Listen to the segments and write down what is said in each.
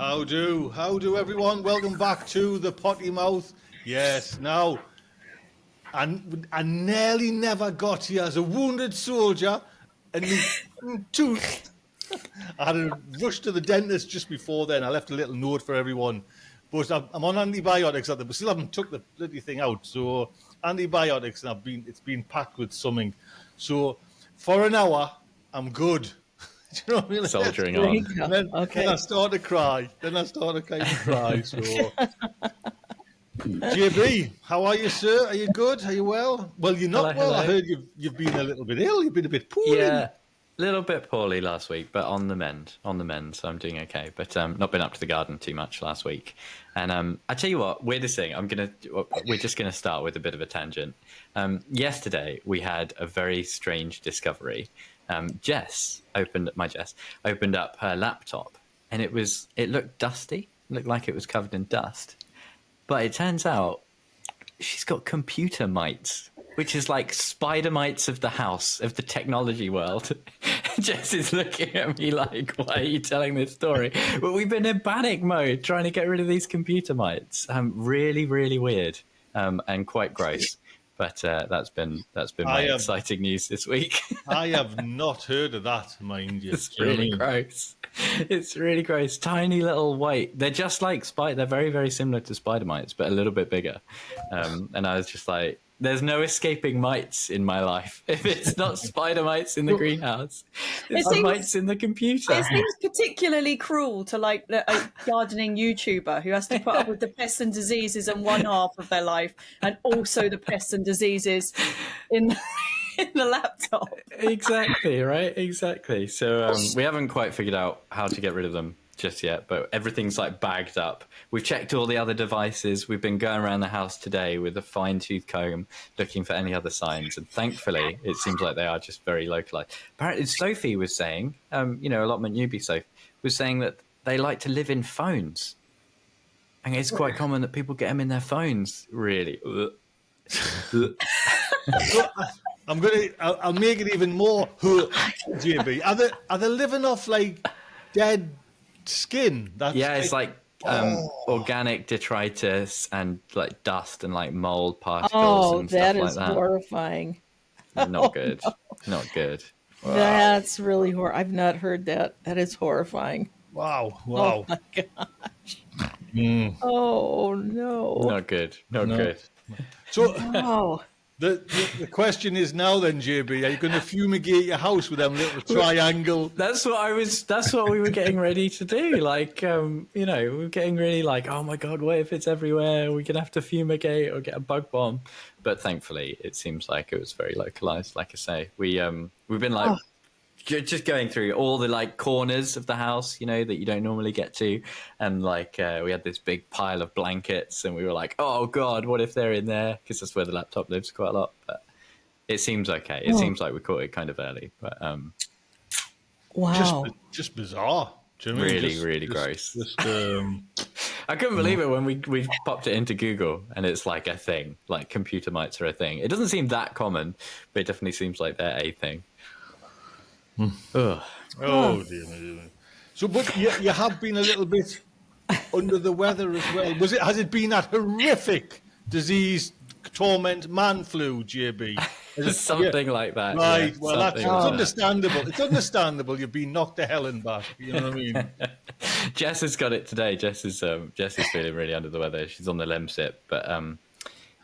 How do everyone? Welcome back to the Potty Mouth. Yes, now, I nearly never got here as a wounded soldier and me tooth. I had to rush to the dentist just before then. I left a little note for everyone. But I'm on antibiotics at but still haven't took the bloody thing out. So antibiotics, and it's been packed with something. So for an hour, I'm good. Do you know what I mean? Soldiering on. Then I start to cry. So, JB, how are you, sir? Are you good? Are you well? Well, you're not well. Hello. I heard you've been a little bit ill. You've been a bit poorly. Yeah, a little bit poorly last week, but on the mend. So I'm doing okay. But not been up to the garden too much last week. And I tell you what, weirdest thing. We're just gonna start with a bit of a tangent. Yesterday we had a very strange discovery. Jess opened up her laptop, and it looked dusty. It looked like it was covered in dust. But it turns out she's got computer mites, which is like spider mites of the house, of the technology world. Jess is looking at me like, why are you telling this story? But we've been in panic mode trying to get rid of these computer mites. Really, really weird and quite gross. But that's been my exciting news this week. I have not heard of that, mind you. It's really gross. It's really gross. Tiny little white. They're just like they're very, very similar to spider mites, but a little bit bigger. And I was just like, there's no escaping mites in my life. If it's not spider mites in the greenhouse, it's mites in the computer. It seems particularly cruel to like a gardening YouTuber who has to put up with the pests and diseases in one half of their life and also the pests and diseases in the laptop. Exactly, right? Exactly. So we haven't quite figured out how to get rid of them just yet, but everything's like bagged up. We've checked all the other devices. We've been going around the house today with a fine-tooth comb looking for any other signs, and thankfully it seems like they are just very localized. Apparently Sophie was saying, allotment newbie Sophie was saying that they like to live in phones, and it's quite common that people get them in their phones. Really. I'll make it even more JB. Are they living off like dead skin? It's like organic detritus and like dust and like mold particles and stuff like that. That is horrifying. Not good. Not good. Wow. That's really horrible. I've not heard that. That is horrifying. Wow. Oh my gosh. Oh no. Not good. Not good. So wow. The question is now then, JB, are you going to fumigate your house with them little triangle? That's what we were getting ready to do. Like, we were getting really like, oh my God, what if it's everywhere? We're going to have to fumigate or get a bug bomb. But thankfully, it seems like it was very localized. Like I say, we've been like, just going through all the like corners of the house, that you don't normally get to. And like, we had this big pile of blankets and we were like, oh God, what if they're in there? Because that's where the laptop lives quite a lot. But it seems okay. It seems like we caught it kind of early, but wow. Just bizarre. Do you know really gross. I couldn't believe it when we popped it into Google and it's like a thing, like computer mites are a thing. It doesn't seem that common, but it definitely seems like they're a thing. Oh dear. So, but you have been a little bit under the weather as well. Has it been that horrific disease, torment, man flu, JB? Something like that. Right. Yeah, well, it's understandable. It's understandable. You've been knocked to hell and back. You know what I mean? Jess has got it today. Jess is feeling really under the weather. She's on the Lemsip, but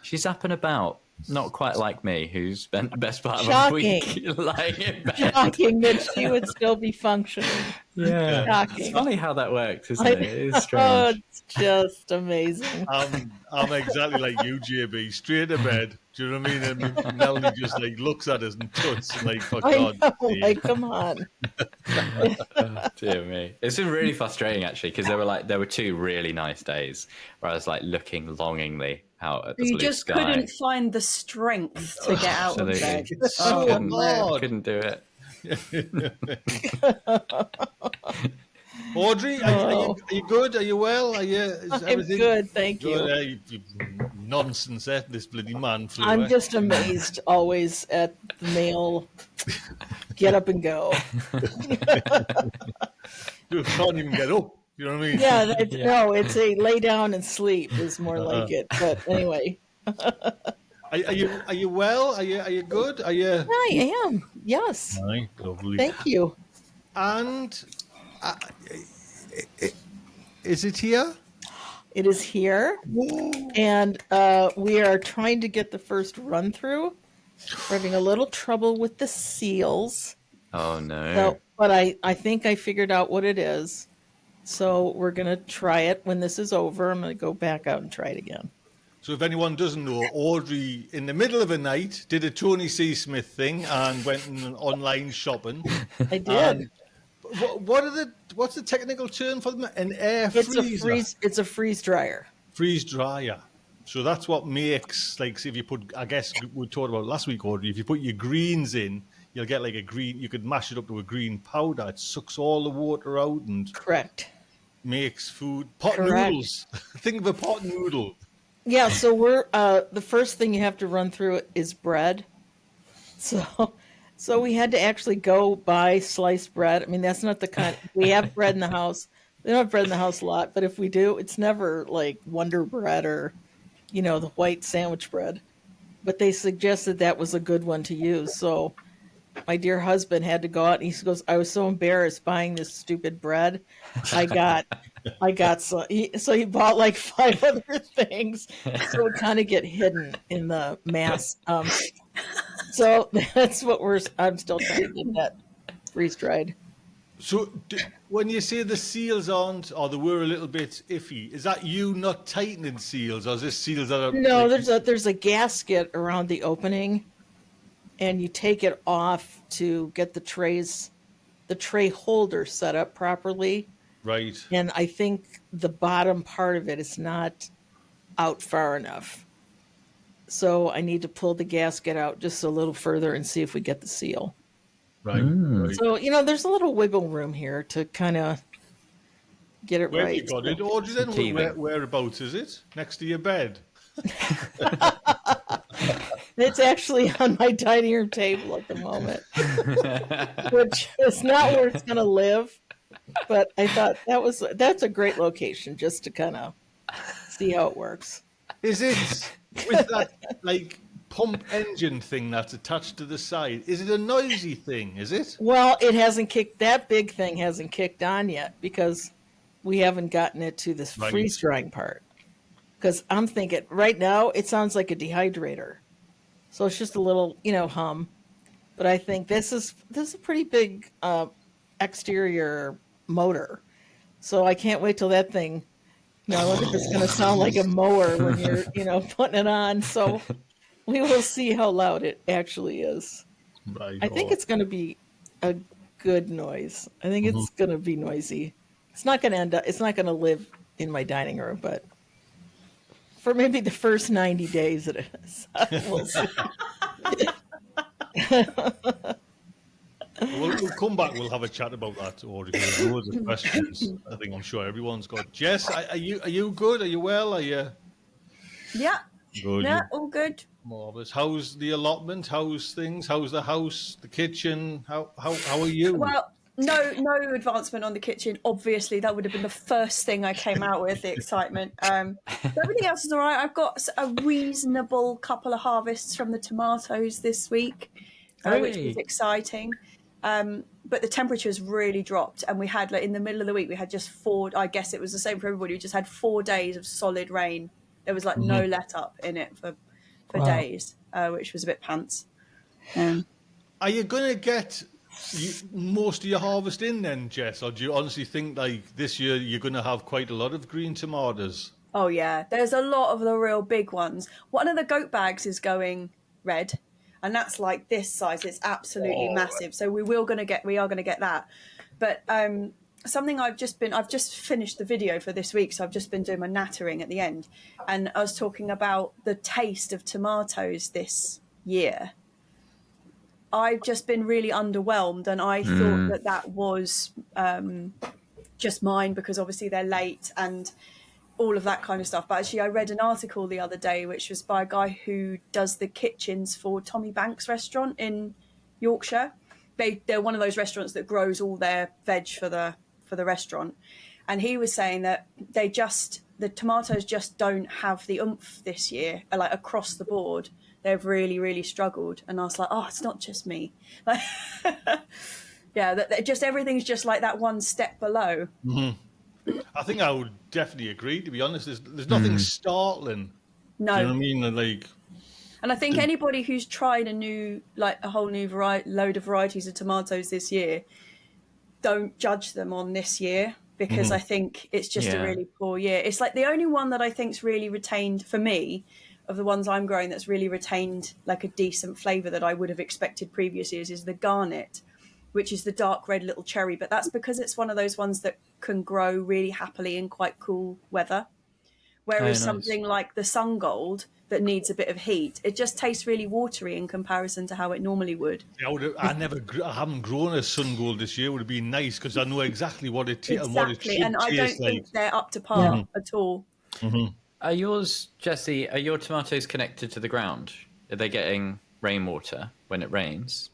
she's up and about. Not quite like me, who spent the best part of a week lying in bed. Shocking that she would still be functioning. Yeah. Shocking. It's funny how that works, isn't it? It is strange. Oh, it's just amazing. I'm exactly like you, JB. Straight to bed. Do you know what I mean? And Melanie just like looks at us and tuts and like, for God. Like, come on. Oh, dear me. It's been really frustrating actually, because there were two really nice days where I was like looking longingly out at the blue just sky. Couldn't find the strength to get out of bed. It's so hard. Couldn't do it. Audrey, are you good? Are you well? I'm good, thank you. Nonsense, this bloody man flu. I'm just amazed always at the male get up and go. You can't even get up. You know what I mean? Yeah, Yeah. no, it's a lay down and sleep is more like it. But anyway, Are you well? Are you good? Are you? I am. Yes. Right, lovely. Thank you. And uh, is it here? It is here, Whoa. and we are trying to get the first run through. We're having a little trouble with the seals. Oh no. So, but I think I figured out what it is. So we're going to try it when this is over. I'm going to go back out and try it again. So if anyone doesn't know, Audrey, in the middle of the night, did a Tony C. Smith thing and went online shopping. I did. And what's the technical term for them? An air freezer. It's a freeze dryer. Freeze dryer. So that's what makes, like, if you put, I guess we talked about last week, Audrey, if you put your greens in, you'll get like a green, you could mash it up to a green powder. It sucks all the water out and Correct. makes food. Pot Correct. noodles. Think of a pot noodle. Yeah, so we're the first thing you have to run through is bread. So we had to actually go buy sliced bread. I mean, that's not the kind we have bread in the house. We don't have bread in the house a lot, but if we do, it's never like Wonder Bread or the white sandwich bread. But they suggested that was a good one to use. So my dear husband had to go out and he goes, I was so embarrassed buying this stupid bread. I got so he bought like 5 other things. So it kind of get hidden in the mass. So that's what I'm still trying to get that freeze dried. So when you say the seals aren't, or they were a little bit iffy, is that you not tightening seals, or is this seals that are... No, like, there's a gasket around the opening, and you take it off to get the tray holder set up properly. Right. And I think the bottom part of it is not out far enough. So I need to pull the gasket out just a little further and see if we get the seal. Right. Right. So, there's a little wiggle room here to kind of get it Where right. have you got it, Audrey, then? Teething. Whereabouts is it? Next to your bed? It's actually on my dining room table at the moment, which is not where it's going to live. But I thought that's a great location just to kind of see how it works. Is it with that, like, pump engine thing that's attached to the side? Is it a noisy thing, is it? Well, that big thing hasn't kicked on yet because we haven't gotten it to this Right. freeze drying part. Because I'm thinking right now it sounds like a dehydrator. So it's just a little, hum. But I think this is a pretty big exterior motor. So I can't wait till that thing, I wonder if it's going to sound like a mower when you're, putting it on. So we will see how loud it actually is. Right. I think it's going to be a good noise. I think it's going to be noisy. It's not going to live in my dining room, but for maybe the first 90 days it is. We'll see. We'll come back. We'll have a chat about that, Audrey. There's loads of questions. I think I'm sure everyone's got. Jess, are you good? Are you well? Are you Yeah. good? Yeah, all good. Marvelous. How's the allotment? How's things? How's the house? The kitchen? How are you? Well, no advancement on the kitchen. Obviously, that would have been the first thing I came out with, the excitement. But everything else is all right. I've got a reasonable couple of harvests from the tomatoes this week, which is exciting. But the temperatures really dropped, and we had, like, in the middle of the week, we had just 4. I guess it was the same for everybody. We just had 4 days of solid rain. There was no let up in it for days, which was a bit pants. Are you going to get most of your harvest in then, Jess? Or do you honestly think, like, this year you're going to have quite a lot of green tomatoes? Oh, yeah. There's a lot of the real big ones. One of the goat bags is going red, and that's like this size. It's absolutely massive. So we are going to get that. But something I've just finished the video for this week, so I've just been doing my nattering at the end. And I was talking about the taste of tomatoes this year. I've just been really underwhelmed, and I thought that was just mine because obviously they're late and all of that kind of stuff. But actually, I read an article the other day which was by a guy who does the kitchens for Tommy Banks restaurant in Yorkshire. They're one of those restaurants that grows all their veg for the restaurant. and he was saying that the tomatoes just don't have the oomph this year, like across the board. They've really, really struggled. And I was like, oh, it's not just me. Like, yeah, that just everything's just like that one step below. I think I would definitely agree. To be honest, there's nothing startling. No. Do you know what I mean? Like, and I think anybody who's tried a whole new load of varieties of tomatoes this year, don't judge them on this year, because I think it's just a really poor year. It's like the only one that I think's really retained for me, of the ones I'm growing, that's really retained like a decent flavour that I would have expected previous years, is the Garnet, which is the dark red little cherry. But that's because it's one of those ones that can grow really happily in quite cool weather. Whereas something like the Sun Gold that needs a bit of heat, it just tastes really watery in comparison to how it normally would. I haven't grown a Sun Gold this year. Would have been nice, because I know exactly what it tastes and what it should taste like. And I don't think they're up to par at all. Are yours, Jesse, are your tomatoes connected to the ground? Are they getting rainwater when it rains?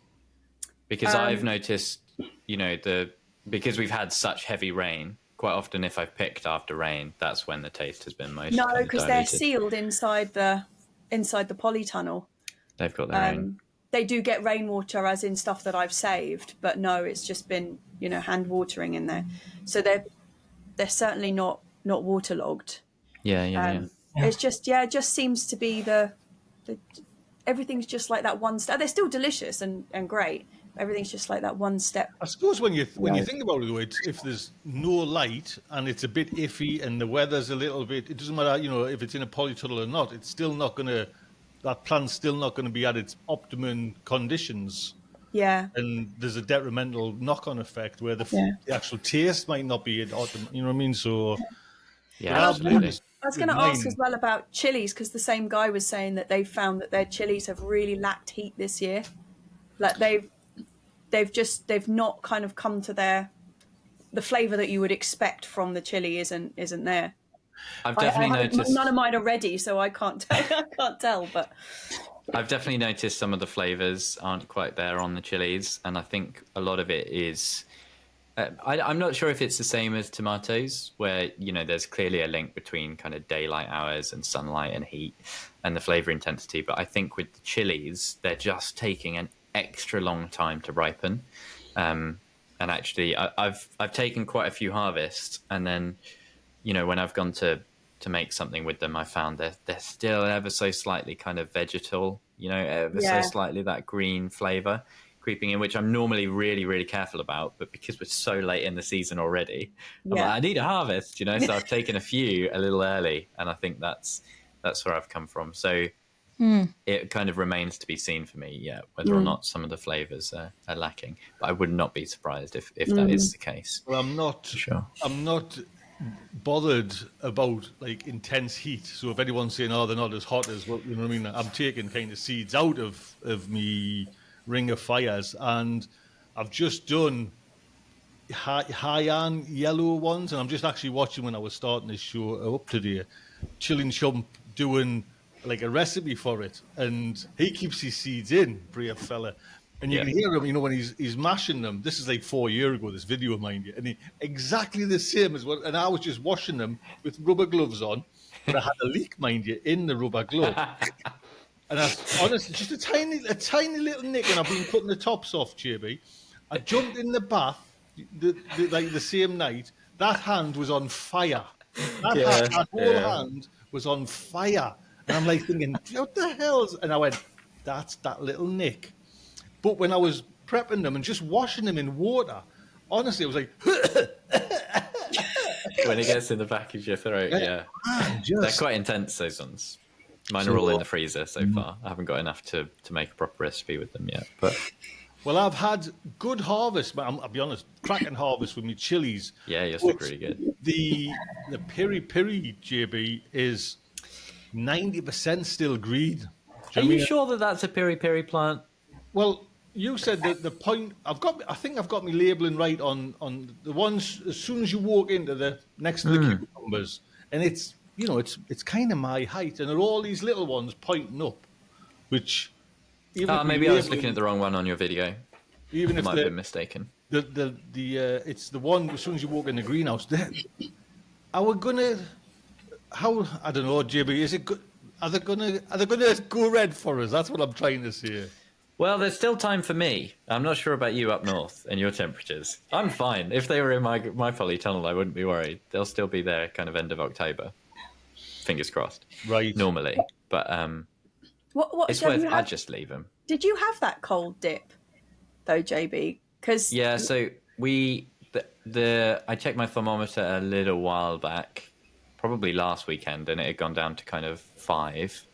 Because I've noticed, because we've had such heavy rain, quite often if I've picked after rain, that's when the taste has been most No, kind of because they're diluted. sealed inside the polytunnel. They've got their own. They do get rainwater, as in stuff that I've saved, but no, it's just been hand watering in there. So they're certainly not waterlogged. Yeah. It's just it just seems to be the everything's just like that one step. They're still delicious and great. Everything's just like that one step. I suppose when you think about it, though, if there's no light and it's a bit iffy and the weather's a little bit, it doesn't matter, if it's in a polytunnel or not. It's still not that plant's still not going to be at its optimum conditions. Yeah. And there's a detrimental knock-on effect where the actual taste might not be at optimum. You know what I mean? So yeah, absolutely. I was going to ask as well about chilies, because the same guy was saying that they found that their chilies have really lacked heat this year. Like they've not kind of come to the flavour that you would expect from the chili isn't there. I've definitely noticed none of mine are ready, so I can't tell. But I've definitely noticed some of the flavours aren't quite there on the chilies, and I think a lot of it is. I'm not sure if it's the same as tomatoes, where there's clearly a link between kind of daylight hours and sunlight and heat and the flavour intensity. But I think with the chilies, they're just taking an extra long time to ripen. And actually, I've taken quite a few harvests, and then when I've gone to make something with them, I found they're still ever so slightly kind of vegetal, so slightly that green flavour creeping in, which I'm normally really, really careful about. But because we're so late in the season already, I'm like, I need a harvest, so I've taken a few a little early, and I think that's where I've come from. So it kind of remains to be seen for me, whether or not some of the flavours are lacking. But I would not be surprised if that is the case. Well, I'm not bothered about like intense heat. So if anyone's saying, "Oh, they're not as hot as," well, you know what I mean? I'm taking kind of seeds out of me ring of fires, and I've just done high-an yellow ones, and I'm just actually watching when I was starting this show up today, Chilling Chump doing like a recipe for it, and he keeps his seeds in, brave fella. And you can hear him, when he's mashing them. This is like 4 years ago, this video, mind you. And he exactly the same as what, and I was just washing them with rubber gloves on, but I had a leak, mind you, in the rubber glove. And I honestly, just a tiny little nick, and I've been cutting the tops off, JB. I jumped in the bath the same night. That hand was on fire. That whole hand was on fire. And I'm like thinking, what the hell's? And I went, that's that little nick. But when I was prepping them and just washing them in water, honestly, it was like... when it gets in the back of your throat, they're quite intense, those ones. Mine are all in the freezer so far. I haven't got enough to make a proper recipe with them yet. But well, I've had good harvest, but I'll be honest, cracking harvest with me chilies. Yeah, yours look really good. The piri piri, JB, is 90% still green. Are you sure that that's a piri piri plant? Well, you said that the point I think I've got me labelling right on the ones as soon as you walk into the next to the cucumbers, and it's it's kind of my height, and there are all these little ones pointing up, which maybe I was looking at the wrong one on your video. Even if I might have been mistaken. it's the one as soon as you walk in the greenhouse. Are we gonna? How I don't know, JB. Is it good? Are they gonna go red for us? That's what I'm trying to say. Well, there's still time for me. I'm not sure about you up north and your temperatures. I'm fine. If they were in my polytunnel, I wouldn't be worried. They'll still be there kind of end of October. Fingers crossed. Right. Normally. But What it's have worth... you I'd had- just leave them. Did you have that cold dip, though, JB? Because Yeah, so I checked my thermometer a little while back, probably last weekend, and it had gone down to kind of 5.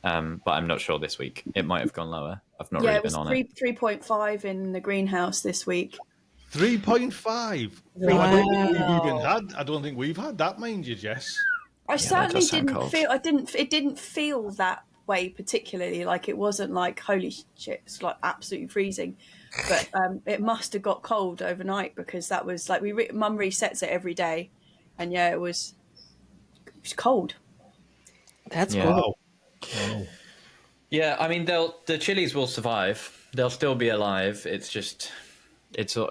But I'm not sure this week. It might have gone lower. I've not really it was been on it. 3.5 in the greenhouse this week. 3.5. Wow. I don't think we've had that, mind you, Jess. I that certainly does sound didn't cold. feel. It didn't feel that way particularly. Like it wasn't like holy shit, it's like absolutely freezing. But it must have got cold overnight because that was like Mum resets it every day, and yeah, it was cold. That's Yeah. cool. Wow. Yeah, I mean, the chilies will survive. They'll still be alive. It's just, so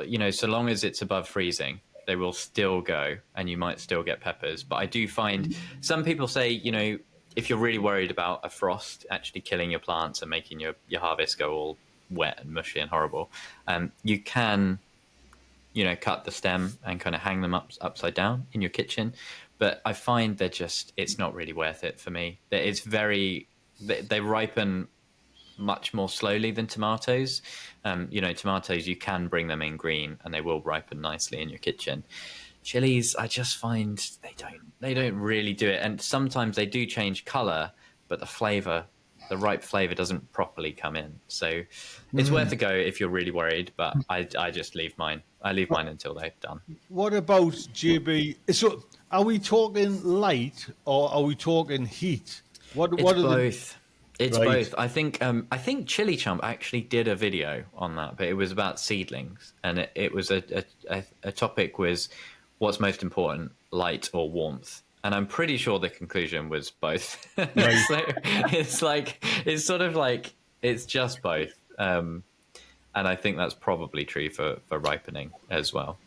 long as it's above freezing, they will still go, and you might still get peppers. But I do find some people say, if you're really worried about a frost actually killing your plants and making your harvest go all wet and mushy and horrible, you can, cut the stem and kind of hang them upside down in your kitchen. But I find it's not really worth it for me. They ripen much more slowly than tomatoes. Tomatoes, you can bring them in green and they will ripen nicely in your kitchen. Chilies, I just find they don't really do it. And sometimes they do change color, but the ripe flavor doesn't properly come in. So it's worth a go if you're really worried, but I just leave mine. I leave mine until they're done. What about JB? So, are we talking light or are we talking heat? What It's are both. It's Right. both. I think Chili Chump actually did a video on that, but it was about seedlings, and it was a topic was what's most important, light or warmth. And I'm pretty sure the conclusion was both. Right. So it's just both. And I think that's probably true for ripening as well.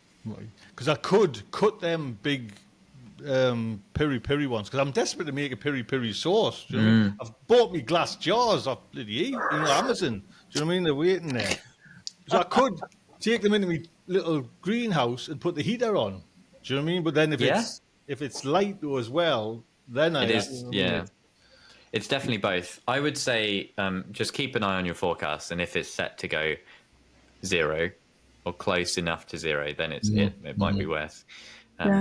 Because I could cut them big piri piri ones because I'm desperate to make a piri piri sauce. Do you know what I mean? I've bought me glass jars off bloody Amazon. Do you know what I mean? They're waiting there. So I could take them into my little greenhouse and put the heater on. Do you know what I mean? But then if it's light though as well, then It is, yeah. It's definitely both. I would say just keep an eye on your forecast, and if it's set to go 0 or close enough to 0, then it might be worth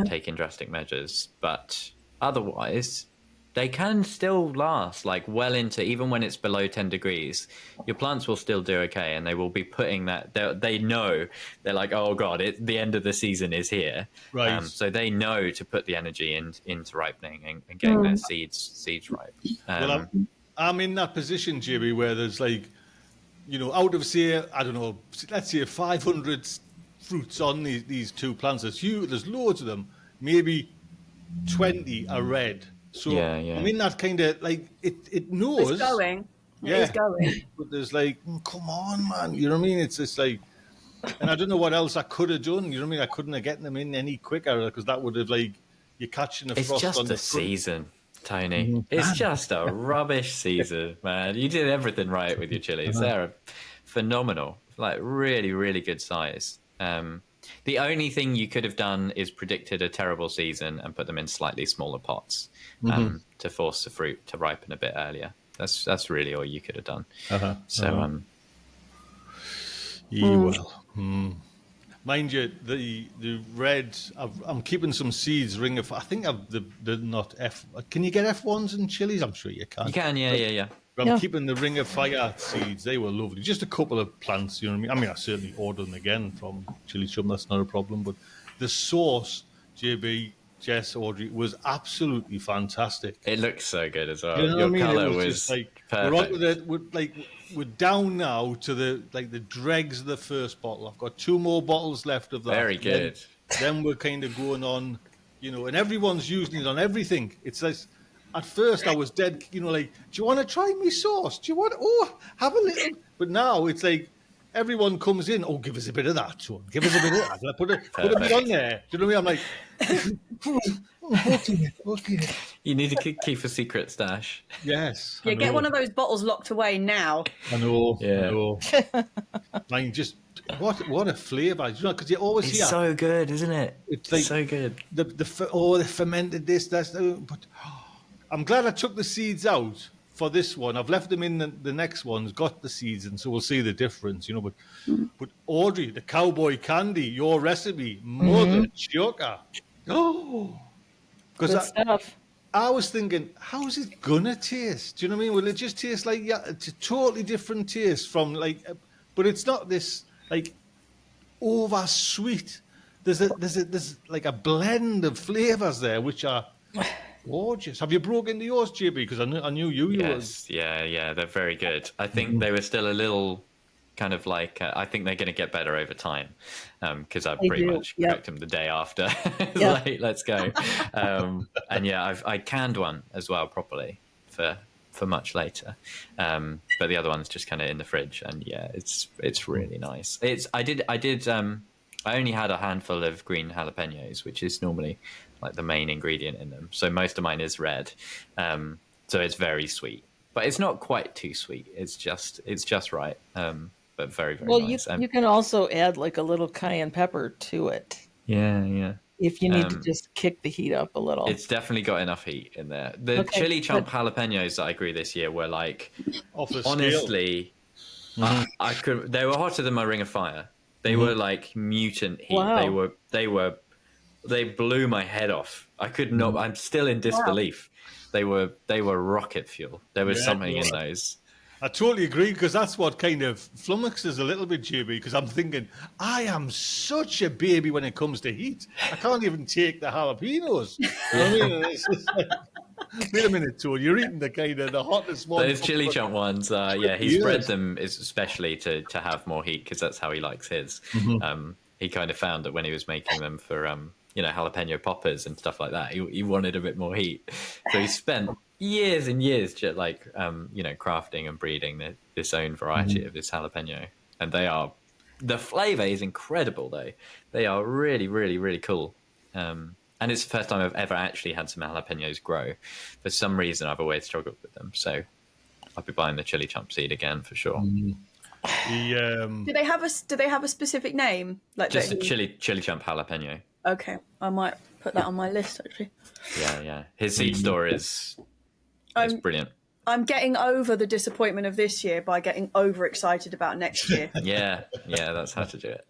taking drastic measures. But otherwise, they can still last like well into, even when it's below 10 degrees, your plants will still do okay, and they will be putting that, they know, they're like, oh God, the end of the season is here. Right. So they know to put the energy into ripening and getting their seeds ripe. Well, I'm in that position, JB, where there's like, out of say, I don't know, let's say 500 fruits on these two plants. There's loads of them. Maybe 20 are red. So Yeah. I'm in that kind of like it knows. It's going. Yeah. It is going. But there's like, come on, man. You know what I mean? It's just like, and I don't know what else I could have done. You know what I mean? I couldn't have gotten them in any quicker because that would have like you're catching a frost It's just on the the front. season, Tony. It's just a rubbish season, man. You did everything right with your chilies. They're phenomenal, like really, really good size. The only thing you could have done is predicted a terrible season and put them in slightly smaller pots to force the fruit to ripen a bit earlier. That's really all you could have done. So, Well, mind you, the red. I'm keeping some seeds. Ring of. I think the not F. Can you get F1s in chilies? I'm sure you can. you can, yeah. But I'm Yeah. keeping the Ring of Fire seeds. They were lovely. Just a couple of plants, you know what I mean? I certainly order them again from Chili Chum. That's not a problem. But the sauce, JB, Jess, Audrey, was absolutely fantastic. It looks so good as well. You know what Your I mean? colour It was just like perfect. we're down now to the dregs of the first bottle. I've got 2 more bottles left of that. Very good. Then we're kind of going on, and everyone's using it on everything. It's like, at first I was dead, like, do you want to try me sauce? Do you want, have a little? But now it's like, everyone comes in. Oh, give us a bit of that, son. Give us a bit of that. Put a bit on there. Do you know what I mean? I'm like, okay. You need to keep a secret stash. Yes. Yeah, get one of those bottles locked away now. I know. Yeah. I know. Like, just what a flavour. You know, because you always It's hear so good, isn't it? it's like so good. they fermented this, that's but I'm glad I took the seeds out for this one. I've left them in the next one's got the seeds, and so we'll see the difference, you know. But Audrey, the cowboy candy, your recipe, mother chucker. Oh, Good because stuff. I was thinking, how's it gonna taste? Do you know what I mean? Will it just taste like, yeah, it's a totally different taste from like, but it's not this like over sweet. There's like a blend of flavors there which are gorgeous. Have you broke into yours, JB? Because I knew you. Yes, yeah, they're very good. I think they were still a little kind of like, I think they're going to get better over time, because I pretty much cooked them the day after. Like, let's go. And yeah, I canned one as well properly for much later, but the other one's just kind of in the fridge, and yeah, it's really nice. I only had a handful of green jalapenos, which is normally like the main ingredient in them, so most of mine is red, so it's very sweet, but it's not quite too sweet. It's just right, but very, very Well, nice. you can also add like a little cayenne pepper to it Yeah. if you need to just kick the heat up a little. It's definitely got enough heat in there. The chili chomp jalapenos that I grew this year were like, Off the honestly, I could. They were hotter than my Ring of Fire. They were like mutant heat. Wow. They blew my head off. I could not. I'm still in disbelief. They were rocket fuel. There was something in those. I totally agree, because that's what kind of flummoxes a little bit, JB, because I'm thinking, I am such a baby when it comes to heat. I can't even take the jalapenos. You know what I mean? It's just like, wait a minute, Toad, you're eating the hottest one. Those chili chomp ones, he bred them especially to have more heat, because that's how he likes his. He kind of found that when he was making them for jalapeno poppers and stuff like that, he wanted a bit more heat. So he spent years and years just like crafting and breeding this own variety of this jalapeno, and the flavor is incredible though. They are really, really, really cool. And it's the first time I've ever actually had some jalapenos grow. For some reason, I've always struggled with them, so I'll be buying the chili chomp seed again for sure. Do they have a specific name? Like Just a chili chomp jalapeno. Okay, I might put that on my list actually. Yeah. His seed store is brilliant. I'm getting over the disappointment of this year by getting overexcited about next year. Yeah, that's how to do it.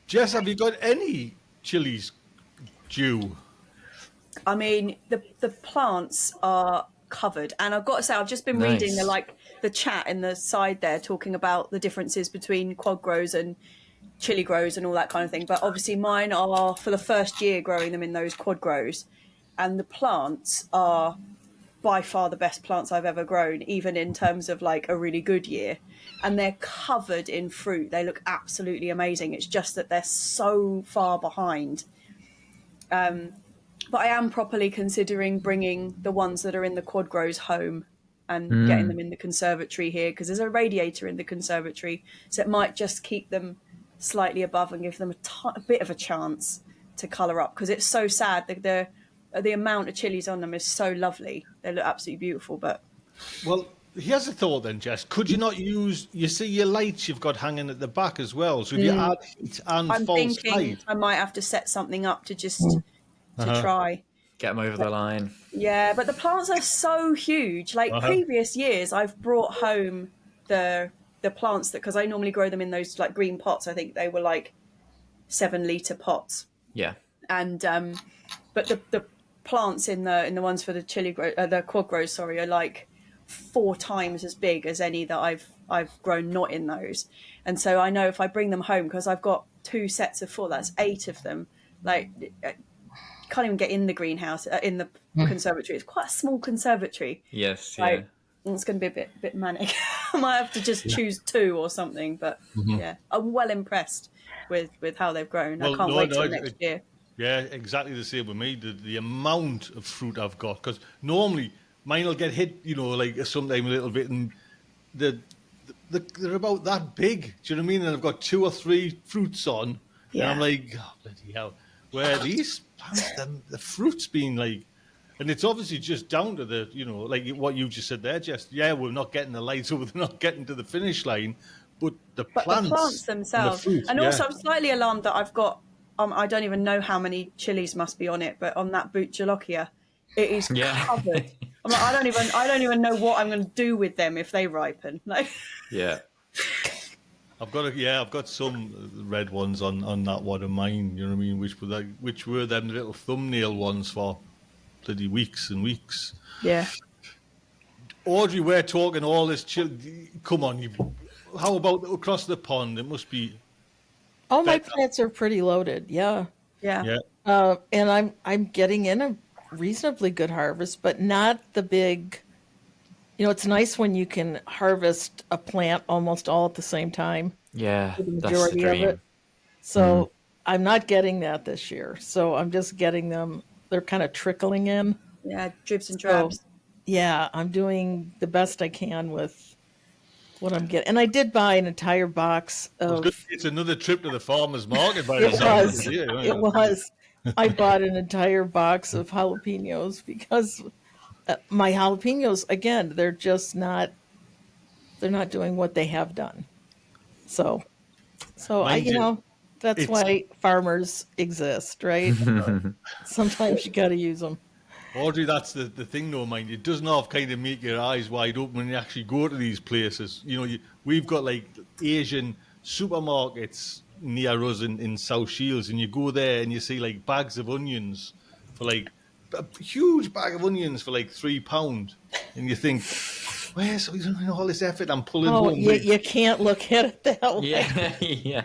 Jess, have you got any chilies due? I mean, the plants are covered, and I've got to say, I've just been reading the chat in the side there, talking about the differences between quad grows and chili grows and all that kind of thing. But obviously, mine are for the first year growing them in those quad grows, and the plants are by far the best plants I've ever grown, even in terms of like a really good year. And they're covered in fruit. They look absolutely amazing. It's just that they're so far behind. But I am properly considering bringing the ones that are in the quad grows home and getting them in the conservatory here, because there's a radiator in the conservatory, so it might just keep them slightly above and give them a bit of a chance to colour up, because it's so sad that the amount of chilies on them is so lovely. They look absolutely beautiful. But Well, here's a thought then, Jess. Could you not use, you see your lights you've got hanging at the back as well? So if you add heat and I'm false thinking light. I might have to set something up to just to try. Get them over the line. Yeah, but the plants are so huge. Like previous years, I've brought home the plants because I normally grow them in those like green pots. I think they were like 7-litre pots. Yeah. And but the plants in the ones for the the quad grows, are like 4 times as big as any that I've grown not in those. And so I know if I bring them home, because I've got 2 sets of 4, that's 8 of them. Like, can't even get in the greenhouse in the conservatory. It's quite a small conservatory. Yes. Like, it's going to be a bit manic. I might have to just choose 2 or something. But yeah, I'm well impressed with how they've grown. I can't wait till next year. Yeah, exactly the same with me. The amount of fruit I've got, because normally mine will get hit, like sometime a little bit, and they're about that big. Do you know what I mean? And I've got 2 or 3 fruits on, and I'm Yeah. like, oh, bloody hell. Where these plants, the fruit's been like, and it's obviously just down to the, like what you just said there, Jess. Yeah, we're not getting the lights, or we're not getting to the finish line, but the But plants, the plants and the themselves. fruit, And yeah. also, I'm slightly alarmed that I've got, I don't even know how many chilies must be on it, but on that boot Jolokia, it is Yeah. covered. I'm like, I don't even know what I'm going to do with them if they ripen. Like, Yeah. I've got some red ones on that one of mine. You know what I mean? Which were them little thumbnail ones for bloody weeks and weeks. yeah. Audrey, we're talking all this come on, how about across the pond? It must be All my better. plants are pretty loaded. Yeah. Yeah. Yeah. And I'm getting in a reasonably good harvest, but not the big. It's nice when you can harvest a plant almost all at the same time. Yeah. For the That's the majority of dream. it. So I'm not getting that this year. So I'm just getting them. They're kind of trickling in. Yeah. Dribs and So drabs. yeah, I'm doing the best I can with what I'm getting. And I did buy an entire box of. It's another trip to the farmer's market by It the sound of was. it. Yeah, It was. I bought an entire box of jalapenos because my jalapenos, again, they're just not. They're not doing what they have done. So Mind you, that's it's- why farmers exist, right? Sometimes you got to use them. Audrey, that's the thing though, mind. It doesn't half kind of make your eyes wide open when you actually go to these places. We've got like Asian supermarkets near us in South Shields, and you go there and you see like bags of onions for like a huge bag of onions for like £3, and you think, where's all this effort I'm pulling Oh, home? you can't look at it that way. Yeah. Yeah.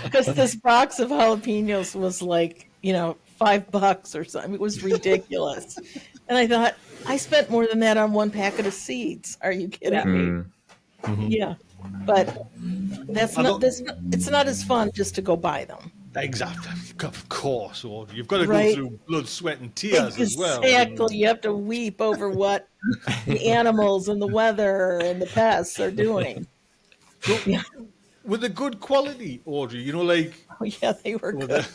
Because this box of jalapenos was like, $5 or something. It was ridiculous. And I thought, I spent more than that on one packet of seeds. Are you kidding me? Yeah. But it's not as fun just to go buy them. Exactly, of course, Audrey. You've got to Right. go through blood, sweat, and tears as well. Exactly. You have to weep over what the animals and the weather and the pests are doing. Yeah. With a good quality, Audrey. Like Oh, yeah, they were with good. a-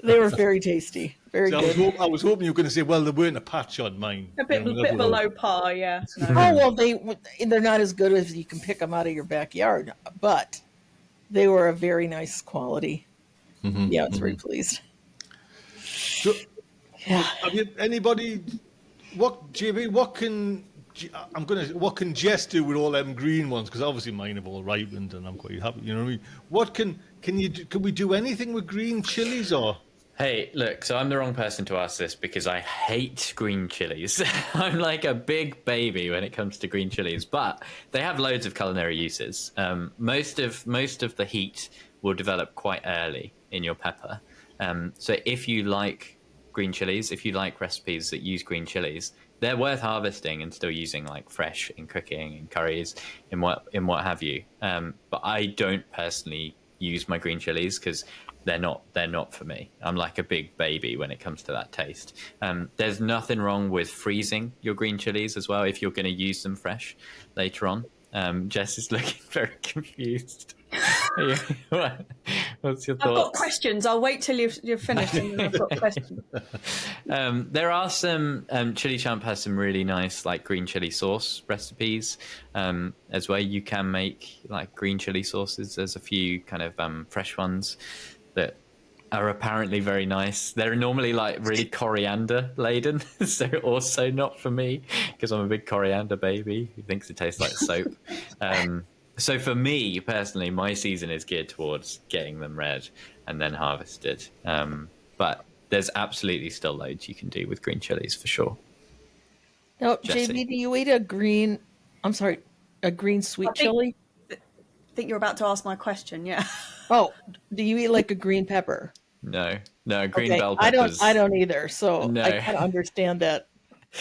They were very tasty. Very I good. was hoping you were going to say, well, there weren't a patch on mine. A bit below par, yeah. No. Oh, well, they're not as good as you can pick them out of your backyard, but they were a very nice quality. Yeah, I was very pleased. So, Yeah. have you anybody? JB? What can Jess do with all them green ones? Because obviously mine have all ripened, and I'm quite happy. You know what I mean? What can you do? Can we do anything with green chilies or? Hey, look, so I'm the wrong person to ask this because I hate green chilies. I'm like a big baby when it comes to green chilies, but they have loads of culinary uses. Most of the heat will develop quite early in your pepper. So if you like green chilies, if you like recipes that use green chilies, they're worth harvesting and still using like fresh in cooking, in curries, in what have you. But I don't personally use my green chilies because they're not for me. I'm like a big baby when it comes to that taste. There's nothing wrong with freezing your green chilies as well if you're going to use them fresh later on. Jess is looking very confused. What's your I've got thoughts? questions. I'll wait till you're finished and then I've got questions. There are some Chili Champ has some really nice like green chili sauce recipes as well. You can make like green chili sauces. There's a few kind of fresh ones that are apparently very nice. They're normally like really coriander laden, so also not for me because I'm a big coriander baby who thinks it tastes like soap. So for me personally, my season is geared towards getting them red and then harvested. But there's absolutely still loads you can do with green chilies for sure. Now, Jesse. JB, do you eat a green sweet I think- chili? I think you're about to ask my question, yeah. Oh, do you eat like a green pepper? No, green Okay, bell peppers. I don't either. So No. I kind of understand that.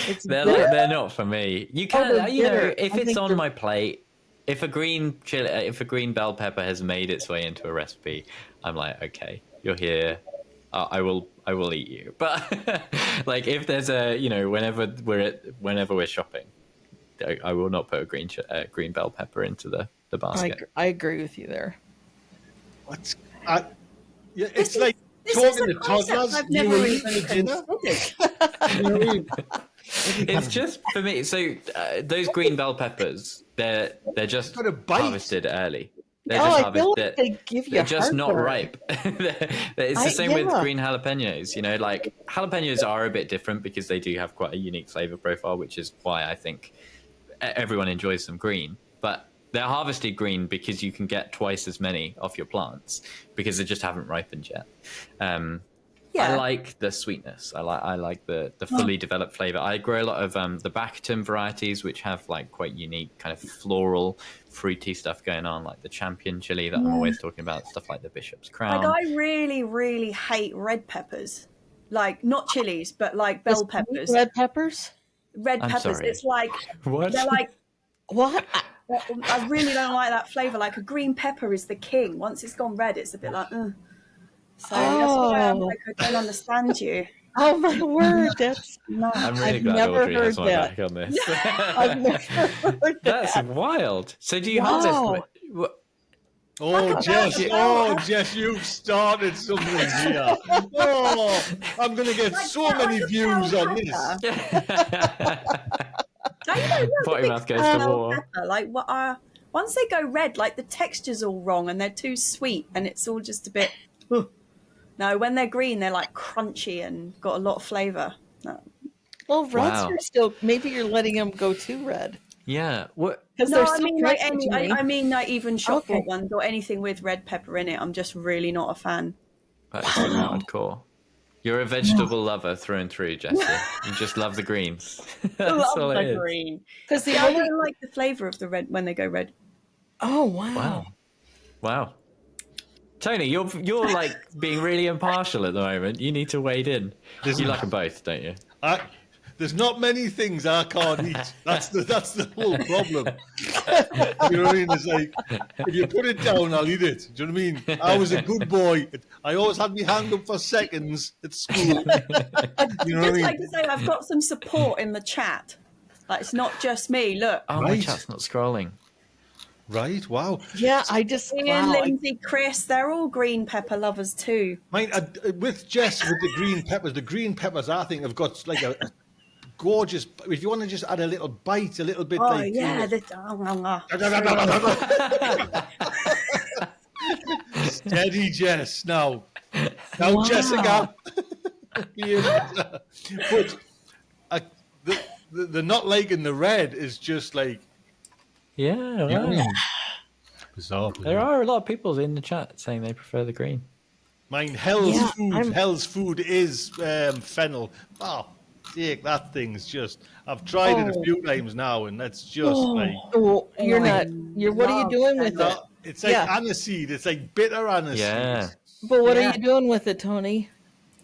It's They're bitter. they're not for me. You can, they're you know, bitter. if I it's think on they're- my plate, if a green bell pepper has made its way into a recipe, I'm like, okay, you're here. I will eat you. But like, if there's whenever we're shopping, I will not put a green bell pepper into the basket. I agree with you there. What's yeah, it's This is- like This is talking a to concept toddlers. I've You never will even eat for dinner. considered. You know what I mean? It's just for me. So those green bell peppers, they're just Got a bite. harvested early. They're Oh, just I feel harvested. like they give you They're just not heartburn. ripe. It's the same with yeah. green jalapenos. You know, like jalapenos are a bit different because they do have quite a unique flavor profile, which is why I think everyone enjoys them green. But they're harvested green because you can get twice as many off your plants because they just haven't ripened yet. Yeah. I like the sweetness. I like the fully developed flavor. I grow a lot of the Baccatum varieties, which have like quite unique kind of floral, fruity stuff going on, like the Champion chili that I'm always talking about, stuff like the Bishop's Crown. Like, I really, really hate red peppers. Like, not chilies, but like bell peppers. Red peppers? Red I'm peppers. sorry. It's like, What? they're like, What? I really don't like that flavour. Like, a green pepper is the king. Once it's gone red, it's a bit like, ugh. So that's why I'm like, I don't understand you. Oh my word! That's No. I'm really I've glad never Audrey has heard my that. back on this. I've never heard that. That's wild. So do you Wow. harvest? What? Oh, Jess! Oh, Jess! You've started something here. Oh, I'm going to get so many views on this. Potty mouth goes to war. Pepper. Like, what once they go red, like the texture's all wrong and they're too sweet and it's all just a bit. No, when they're green, they're like crunchy and got a lot of flavour. No. Well, reds Wow. are still. Maybe you're letting them go too red Yeah. What? because No, they're I still mean like crunchy to me. I mean like even shop Okay. bought ones or anything with red pepper in it. I'm just really not a fan. That's so hardcore. You're a vegetable lover through and through, Jessie. You just love the greens. That's all it is. green. Because the Yeah, I only. don't like the flavour of the red when they go red. Oh wow. Wow. Wow. Tony, you're like being really impartial at the moment. You need to wade in. You like them both, don't you? There's not many things I can't eat. That's the whole problem. You know what I mean? It's like, if you put it down, I'll eat it. Do you know what I mean? I was a good boy. I always had my hand up for seconds at school. You know what I Just mean? like to say, I've got some support in the chat. Like, it's not just me. Look, Oh, my Right. chat's not scrolling. Right? Wow. Yeah, I just. Ian, Wow. Lindsay, Chris, they're all green pepper lovers too. Mine, with Jess, with the green peppers, I think have got like a gorgeous. If you want to just add a little bite, a little bit Oh like. yeah, Steady, Jess. Now, Jessica. But the not liking the red is just like Yeah, right. bizarre. There are a lot of people in the chat saying they prefer the green. Mine, Hell's food. I'm- Hell's food is fennel. Oh, dick, that thing's just. I've tried it a few times now, and that's just like. Oh, you're Oh, not. You're. What are you love doing with it? No, it's like Yeah. aniseed. It's like bitter aniseed. Yeah. But what Yeah. are you doing with it, Tony?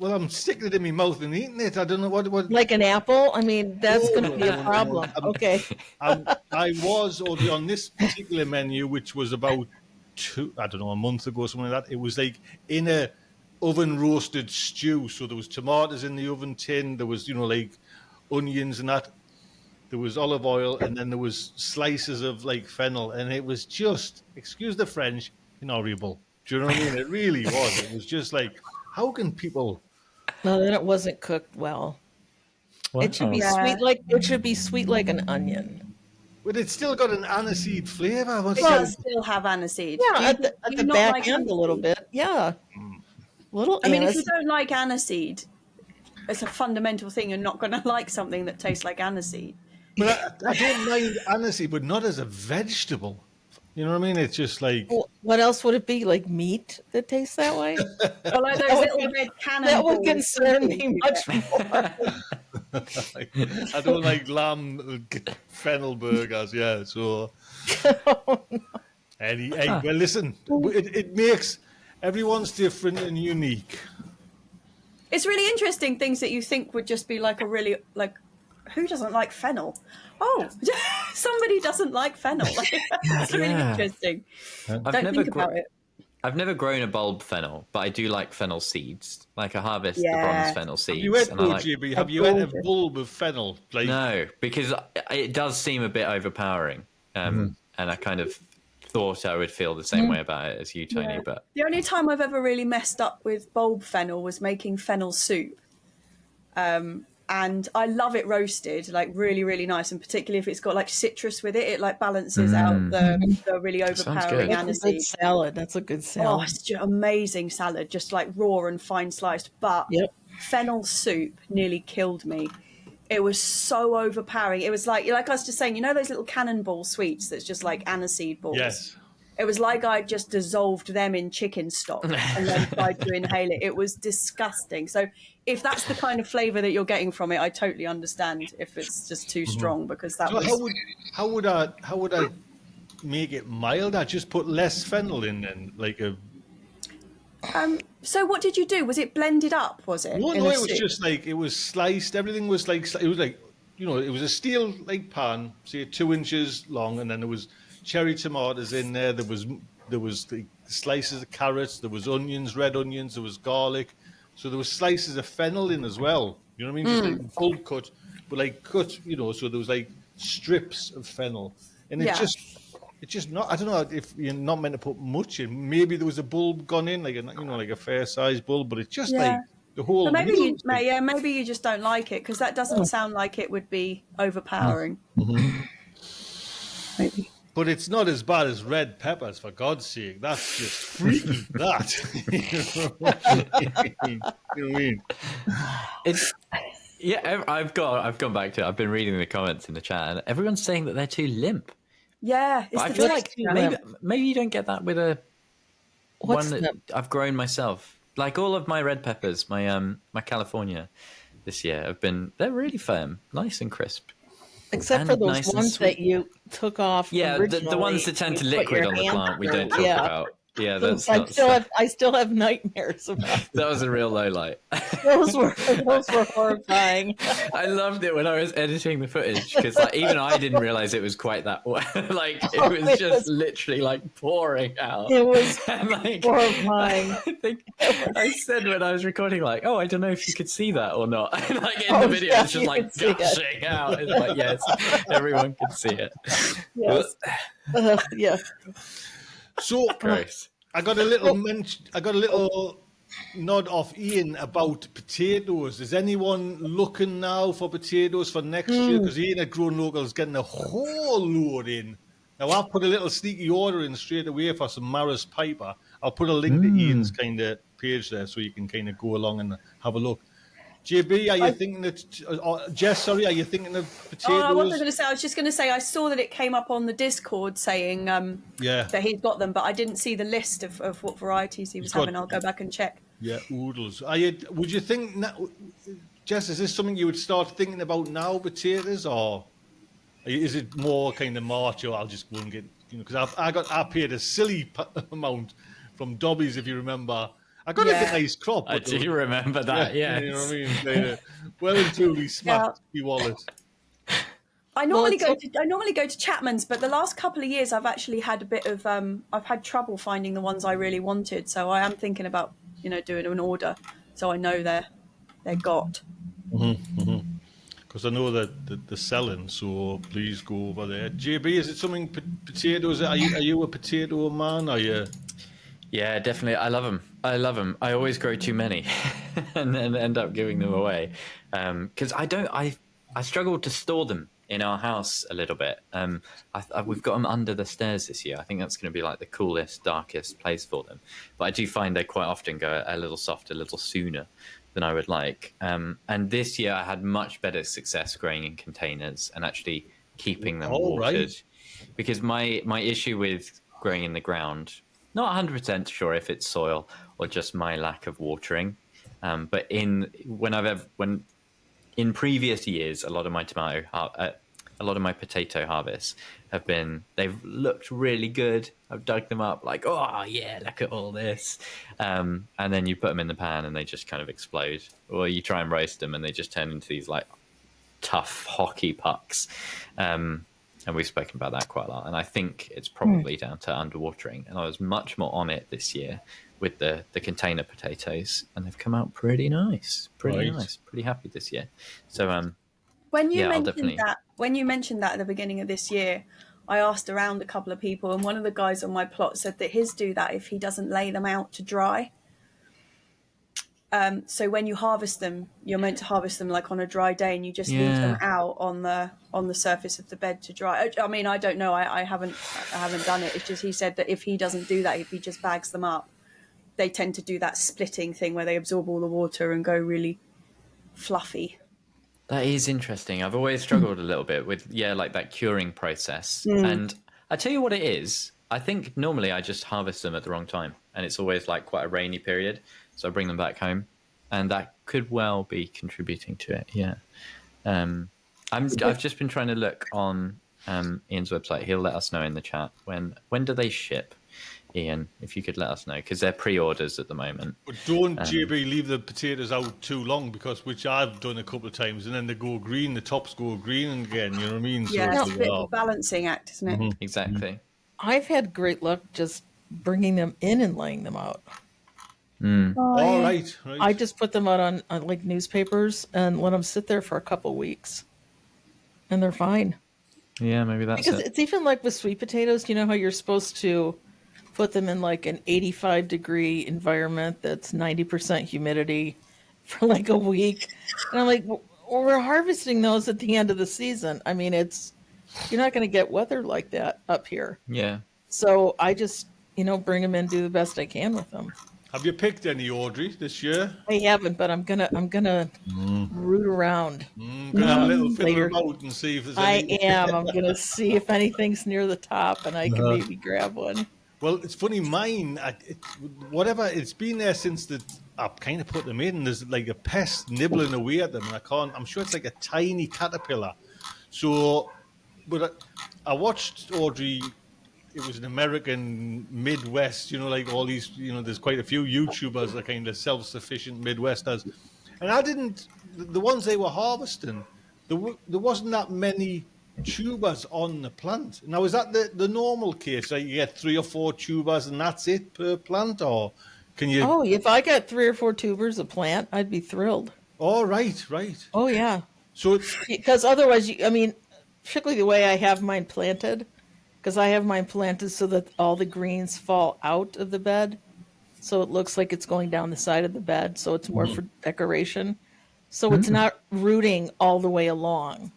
Well, I'm sticking it in my mouth and eating it. I don't know what. Like an apple? I mean, that's going to be a Oh. problem. Okay. I was already on this particular menu, which was about a month ago, something like that. It was like in a oven roasted stew. So there was tomatoes in the oven tin. There was, like onions and that. There was olive oil, and then there was slices of like fennel, and it was just, excuse the French, horrible. Do you know what I mean? It really was. It was just like, how can people? No, then it wasn't cooked well. It should be Yeah. sweet like an onion. But it's still got an aniseed flavour. It does still have aniseed. Yeah, Do at you the not back like end a little aniseed? bit. Yeah. Little I mean, if you aniseed. don't like aniseed, it's a fundamental thing. You're not going to like something that tastes like aniseed. But I don't mind aniseed, but not as a vegetable. You know what I mean? It's just like What else would it be? Like meat that tastes that way? Or like those little red cannonballs. That would concern me much more. I don't like lamb fennel burgers. Yeah, so hey, well, listen, it makes everyone's different and unique. It's really interesting things that you think would just be like a really like. Who doesn't like fennel? Oh, somebody doesn't like fennel. Like, that's really Yeah. interesting. I've Don't never think about it. I've never grown a bulb fennel, but I do like fennel seeds. Like I harvest the Yeah. bronze fennel Have you seeds, had and I like. OGB? Have you had a gorgeous. bulb of fennel? Like, No, because it does seem a bit overpowering, and I kind of thought I would feel the same way about it as you, Tony. Yeah. But The only time I've ever really messed up with bulb fennel was making fennel soup. And I love it roasted, like really, really nice. And particularly if it's got like citrus with it, it like balances out the really sounds overpowering good. That's a good aniseed. salad. That's a good Oh, salad. it's just amazing salad, just like raw and fine sliced. But Yep. fennel soup nearly killed me. It was so overpowering. It was like I was just saying, you know those little cannonball sweets that's just like aniseed balls? yes. It was like I just dissolved them in chicken stock and then tried to inhale it. It was disgusting. So if that's the kind of flavour that you're getting from it, I totally understand if it's just too strong, because that So was... how would I make it mild? I just put less fennel in then, like a. So what did you do? Was it blended up, was it? No, in no, a it was soup? just like it was sliced. Everything was like it was like it was a steel like pan, say 2 inches long, and then there was cherry tomatoes in there. There was the slices of carrots. There was onions, red onions. There was garlic. So there was slices of fennel in as well. You know what I mean? Just like bulb cut, but like cut. So there was like strips of fennel, and Yeah. It's just not. I don't know if you're not meant to put much in. Maybe there was a bulb gone in, like like a fair sized bulb, but it's just Yeah. like the whole. So maybe meal you, was like- maybe you just don't like it, because that doesn't sound like it would be overpowering. Maybe. But it's not as bad as red peppers, for God's sake. That's just freaky. You know what I mean? it's I've gone back to it. I've been reading the comments in the chat, and everyone's saying that they're too limp. Yeah, it's But I the feel texture. like maybe you don't get that with a What's one that limp? I've grown myself. Like all of my red peppers, my California this year they're really firm, nice and crisp. Except And for those nice and ones sweet. that you took off. Yeah, the ones originally, that tend to you put liquid your on the hand plant we through. don't talk Yeah. about. Yeah, Those- that's I still have nightmares about that was a real low light. those. Were horrifying. I loved it when I was editing the footage because even I didn't realize it was quite that like it Oh, was it just was- literally like pouring out. It was And, like, horrifying. I think I said when I was recording, like, oh, I don't know if you could see that or not. And, like in Oh, the video, yeah, it's just you like could see it. gushing out. It's like, yes, everyone can see it. Yes. Yeah. So Gross. I got a little nod off Ian about potatoes. Is anyone looking now for potatoes for next year? Because Ian at Grown Local is getting a whole load in. Now I've put a little sneaky order in straight away for some Maris Piper. I'll put a link to Ian's kind of page there so you can kind of go along and have a look. JB, are you thinking of Jess? Sorry, are you thinking of potatoes? Oh, I wasn't going to say. I was just going to say I saw that it came up on the Discord saying Yeah. that he'd got them, but I didn't see the list of what varieties he was got- having. I'll go back and check. Yeah, oodles. Would you think, Jess, is this something you would start thinking about now, potatoes, or is it more kind of March, or I'll just go and get, because I paid a silly amount from Dobbies, if you remember. I got a Yeah. nice crop. I but do remember that, yeah. You know what I mean? They, well and truly smacked the wallet. I normally it's I normally go to Chapman's, but the last couple of years I've actually had a bit of I've had trouble finding the ones I really wanted. So I am thinking about doing an order, so I know they're got. Because I know that they're selling, so please go over there. JB, is it something potatoes? Are you a potato man? Are you? Yeah, definitely. I love them. I always grow too many and then end up giving them away. Because I struggle to store them in our house a little bit. We've got them under the stairs this year. I think that's going to be like the coolest, darkest place for them. But I do find they quite often go a little softer, a little sooner than I would like. And this year I had much better success growing in containers and actually keeping them watered. Right. Because my issue with growing in the ground, not 100% sure if it's soil or just my lack of watering, but in previous years, a lot of my potato harvests they've looked really good. I've dug them up like, oh yeah, look at all this, and then you put them in the pan and they just kind of explode, or you try and roast them and they just turn into these like tough hockey pucks. and we've spoken about that quite a lot. And I think it's probably down to underwatering. And I was much more on it this year with the container potatoes, and they've come out pretty nice, pretty happy this year. So When you yeah, I'll mentioned definitely. that, when you mentioned that at the beginning of this year, I asked around a couple of people, and one of the guys on my plot said that his do that if he doesn't lay them out to dry. So when you harvest them, you're meant to harvest them like on a dry day, and you just leave them out on the surface of the bed to dry. I mean, I don't know. I haven't done it. It's just he said that if he doesn't do that, if he just bags them up, they tend to do that splitting thing where they absorb all the water and go really fluffy. That is interesting. I've always struggled a little bit with, like that curing process. And I tell you what it is. I think normally I just harvest them at the wrong time, and it's always like quite a rainy period. So I bring them back home, and that could well be contributing to it. Yeah. I've just been trying to look on Ian's website. He'll let us know in the chat when do they ship. Ian, if you could let us know, because they're pre-orders at the moment. But don't, JB, leave the potatoes out too long, because which I've done a couple of times, and then they go green, the tops go green again, you know what I mean? Yeah, So it's a bit of a balancing act, isn't it? Exactly. I've had great luck just bringing them in and laying them out. All right. I just put them out on like newspapers and let them sit there for a couple weeks, and they're fine. Yeah, maybe that's Because it. it's even like with sweet potatoes, you know how you're supposed to put them in like an 85-degree environment that's 90% humidity for like a week. And I'm like, well, we're harvesting those at the end of the season. I mean, you're not going to get weather like that up here. Yeah. So I just, bring them in, do the best I can with them. Have you picked any, Audrey, this year? I haven't, but I'm gonna root around. Gonna have a little fiddle about and see if there's any. I am. I'm gonna see if anything's near the top, and I can maybe grab one. Well, it's funny, mine, whatever, it's been there since I've kind of put them in. There's like a pest nibbling away at them, and I'm sure it's like a tiny caterpillar. So, but I watched Audrey, it was an American Midwest, like all these, there's quite a few YouTubers that are kind of self-sufficient Midwesters. And the ones they were harvesting, there wasn't that many tubers on the plant. Now, is that the normal case? Like you get 3 or 4 tubers and that's it per plant, or can you? Oh, if I got 3 or 4 tubers a plant, I'd be thrilled. Oh, right. Oh, yeah. So, because otherwise, particularly the way I have mine planted, because I have mine planted so that all the greens fall out of the bed, so it looks like it's going down the side of the bed, so it's more for decoration. So it's not rooting all the way along.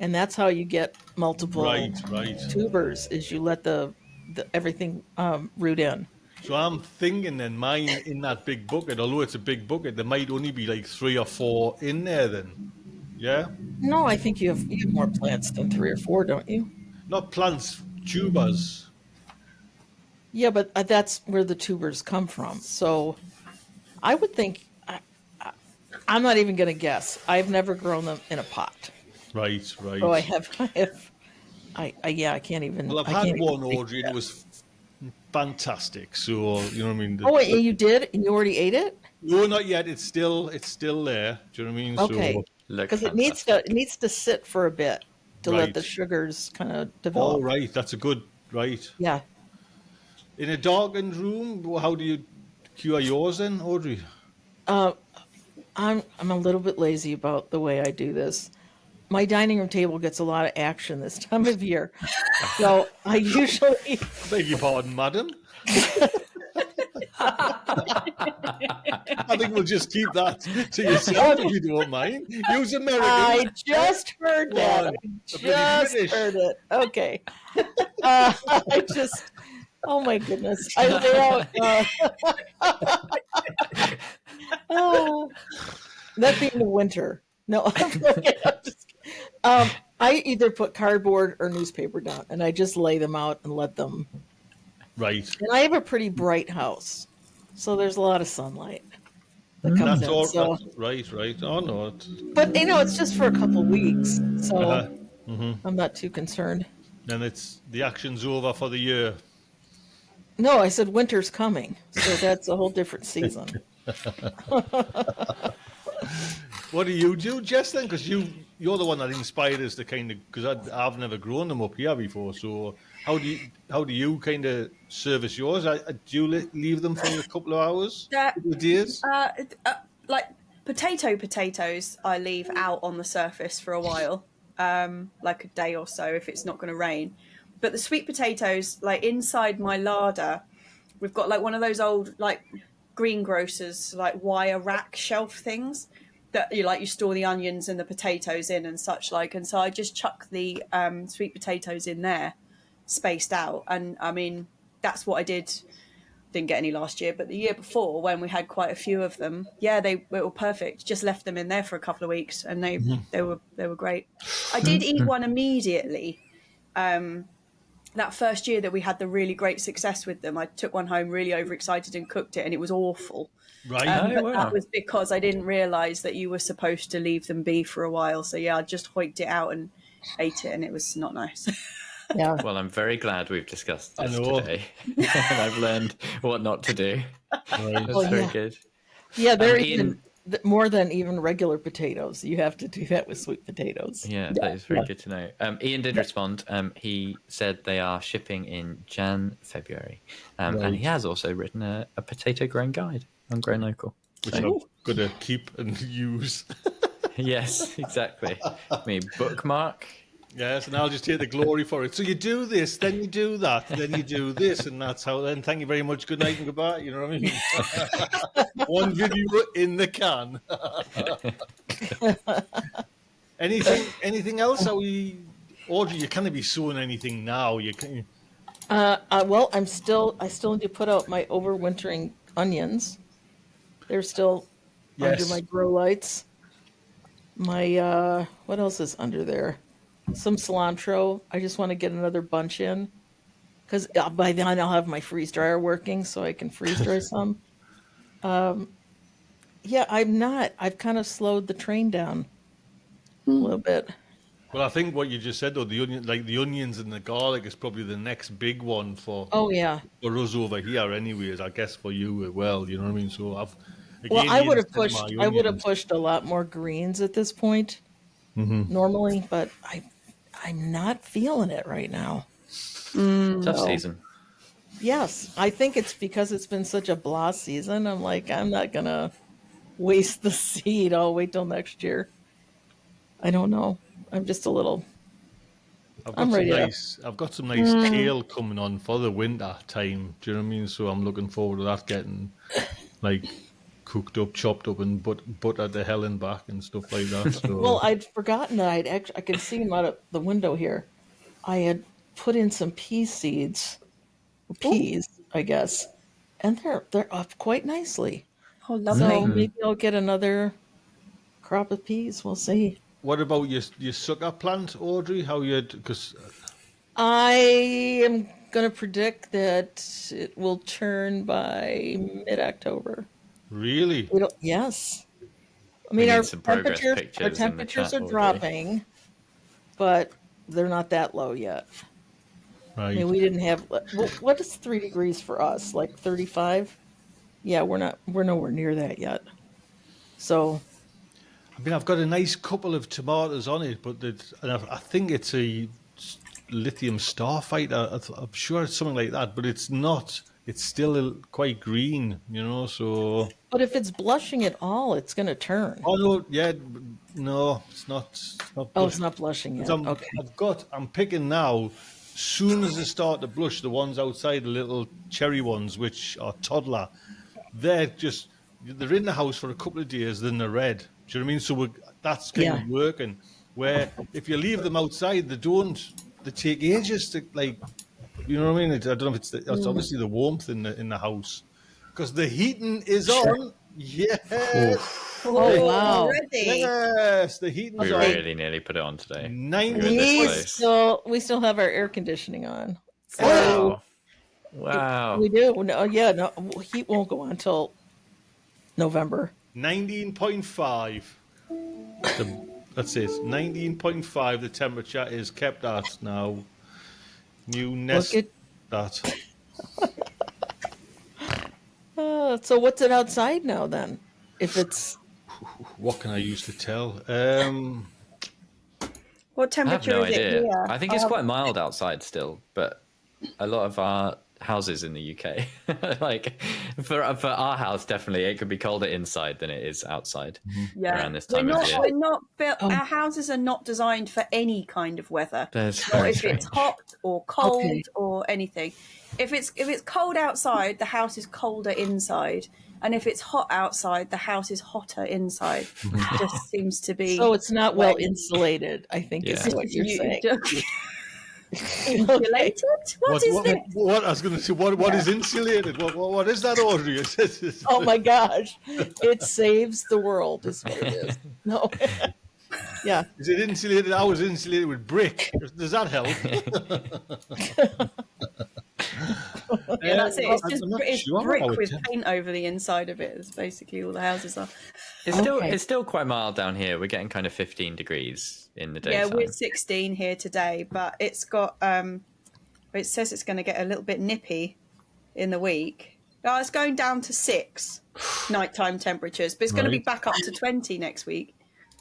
And that's how you get multiple tubers, is you let the everything root in. So I'm thinking then mine in that big bucket, although it's a big bucket, there might only be like 3 or 4 in there then. Yeah? No, I think you have more plants than 3 or 4, don't you? Not plants, tubers. Yeah, but that's where the tubers come from. So I would think, I'm not even going to guess. I've never grown them in a pot. Right. So I can't even. Well, I've had one, Audrey, and it was fantastic. So, you know what I mean? Oh, wait, you did? And you already ate it? No, not yet. It's still there. Do you know what I mean? Okay. So, Because it needs to sit for a bit to let the sugars kind of develop. Oh, right. That's a good, right. Yeah. In a darkened room, how do you cure yours then, Audrey? I'm a little bit lazy about the way I do this. My dining room table gets a lot of action this time of year. So I usually... Beg your pardon, madam? I think we'll just keep that to yourself if you don't mind. Use American. I just heard that. Heard it. Okay. Oh my goodness. That being the winter. No, I either put cardboard or newspaper down, and I just lay them out and let them. Right. And I have a pretty bright house, so there's a lot of sunlight that comes in. So, right. Oh no. But it's just for a couple of weeks, so I'm not too concerned. Then the action's over for the year. No, I said winter's coming, so that's a whole different season. What do you do, Jess, then? Because you're the one that inspired us to kind of, because I've never grown them up here before. So how do you kind of service yours? Do you leave them for a couple of hours, That- couple of days? like potatoes, I leave out on the surface for a while, like a day or so if it's not going to rain. But the sweet potatoes, like inside my larder, we've got like one of those old like greengrocers like wire rack shelf things that you store the onions and the potatoes in and such like. And so I just chuck the sweet potatoes in there, spaced out. And I mean that's what I did. Didn't get any last year, but the year before when we had quite a few of them, yeah, they were perfect. Just left them in there for a couple of weeks, and they were great. I did eat one immediately. That first year that we had the really great success with them, I took one home really overexcited and cooked it, and it was awful. Right. Oh, But wow. that was because I didn't realise that you were supposed to leave them be for a while. So yeah, I just hoiked it out and ate it, and it was not nice. Yeah. Well, I'm very glad we've discussed this know. today, and I've learned what not to do. Right. That's very yeah. good. Yeah, they're Ian- even more than even regular potatoes. You have to do that with sweet potatoes. Yeah, that is very good to know. Ian did respond. He said they are shipping in February. And Right. he has also written a potato growing guide on Grown Local. Which I'm going to keep and use. Yes, exactly. Me bookmark. Yes, and I'll just take the glory for it. So you do this, then you do that, then you do this, and that's how. Then thank you very much, good night and goodbye. You know what I mean? One video in the can. Anything else? Are we, Audrey? You can't be sowing anything now. You can. Well, I still need to put out my overwintering onions. They're still under Yes. my grow lights. My what else is under there? Some cilantro. I just want to get another bunch in because by then I'll have my freeze dryer working, so I can freeze dry some. Yeah, I'm not. I've kind of slowed the train down a little bit. Well, I think what you just said though, the onions and the garlic is probably the next big one for Oh yeah. us over here, anyways. I guess for you as well. You know what I mean? So Well, I would have instead of pushed. my I would have onions- pushed a lot more greens at this point normally, but I'm not feeling it right now. Tough No. season. Yes, I think it's because it's been such a blah season. I'm like, I'm not gonna waste the seed. I'll wait till next year. I don't know. I'm just a little. I'm ready to- I've got some nice kale coming on for the winter time. Do you know what I mean? So I'm looking forward to that getting like cooked up, chopped up, and buttered the hell and back and stuff like that. So Well, I'd forgotten that I can see them out of the window here. I had put in some pea seeds, peas, I guess, and they're up quite nicely. Oh, So lovely. maybe I'll get another crop of peas. We'll see. what about your sucker plant, Audrey? How you? Because I am going to predict that it will turn by mid-October. really, Yes. I We mean, need our some progress temperatures, pictures our in the temperatures chat, are Audrey. dropping, but they're not that low yet. I right? mean, we didn't have what is 3 degrees for us? Like 35? Yeah, we're nowhere near that yet. So, I mean, I've got a nice couple of tomatoes on it, but I think it's a lithium starfighter. I'm sure it's something like that, but it's not. It's still quite green, you know. So but if it's blushing at all, it's going to turn. oh no, yeah, no, it's not. It's not Oh, it's blush. not blushing yet. I'm, Okay. I'm picking now. Soon as they start to blush, the ones outside, the little cherry ones, which are toddler, they're in the house for a couple of days, then they're red. Do you know what I mean? So that's kind of working. Where if you leave them outside, they take ages to like, you know what I mean? I don't know if it's obviously the warmth in the house because the heating is on. Yes. Oh, wow. Already. Yes, the heating We is on. really nearly put it on today. 90 We're this close. We still have our air conditioning on. Wow. Wow. We do. No, yeah, no, heat won't go on until November. 19.5. That's it. 19.5. The temperature is kept at now. New nest. Look That. So what's it outside now then? If it's What can I use to tell? What I have temperature no is it idea. here? I think it's quite mild outside still, but a lot of our houses in the UK, like for our house, definitely it could be colder inside than it is outside around this time of year. We're not built. Oh. Our houses are not designed for any kind of weather. That's Not very if it's strange. hot or cold Okay. or anything. If it's cold outside, the house is colder inside, and if it's hot outside, the house is hotter inside. It just seems to be. So it's not well insulated, I think Yeah. is what you're saying. Insulated? What is this? What I was going to say? What is insulated? What is that, Audrey? Oh my gosh. It saves the world is what it is. No. Yeah. Is it insulated? I was insulated with brick. Does that help? Yeah, that's it. It's I'm just not it's sure brick how it with is. paint over the inside of it. That's basically all the houses are. Okay. It's still quite mild down here. We're getting kind of 15 degrees in the Yeah, daytime. we're 16 here today, but it's got it says it's going to get a little bit nippy in the week. Oh, it's going down to 6 nighttime temperatures, but it's going to be Right. back up to 20 next week.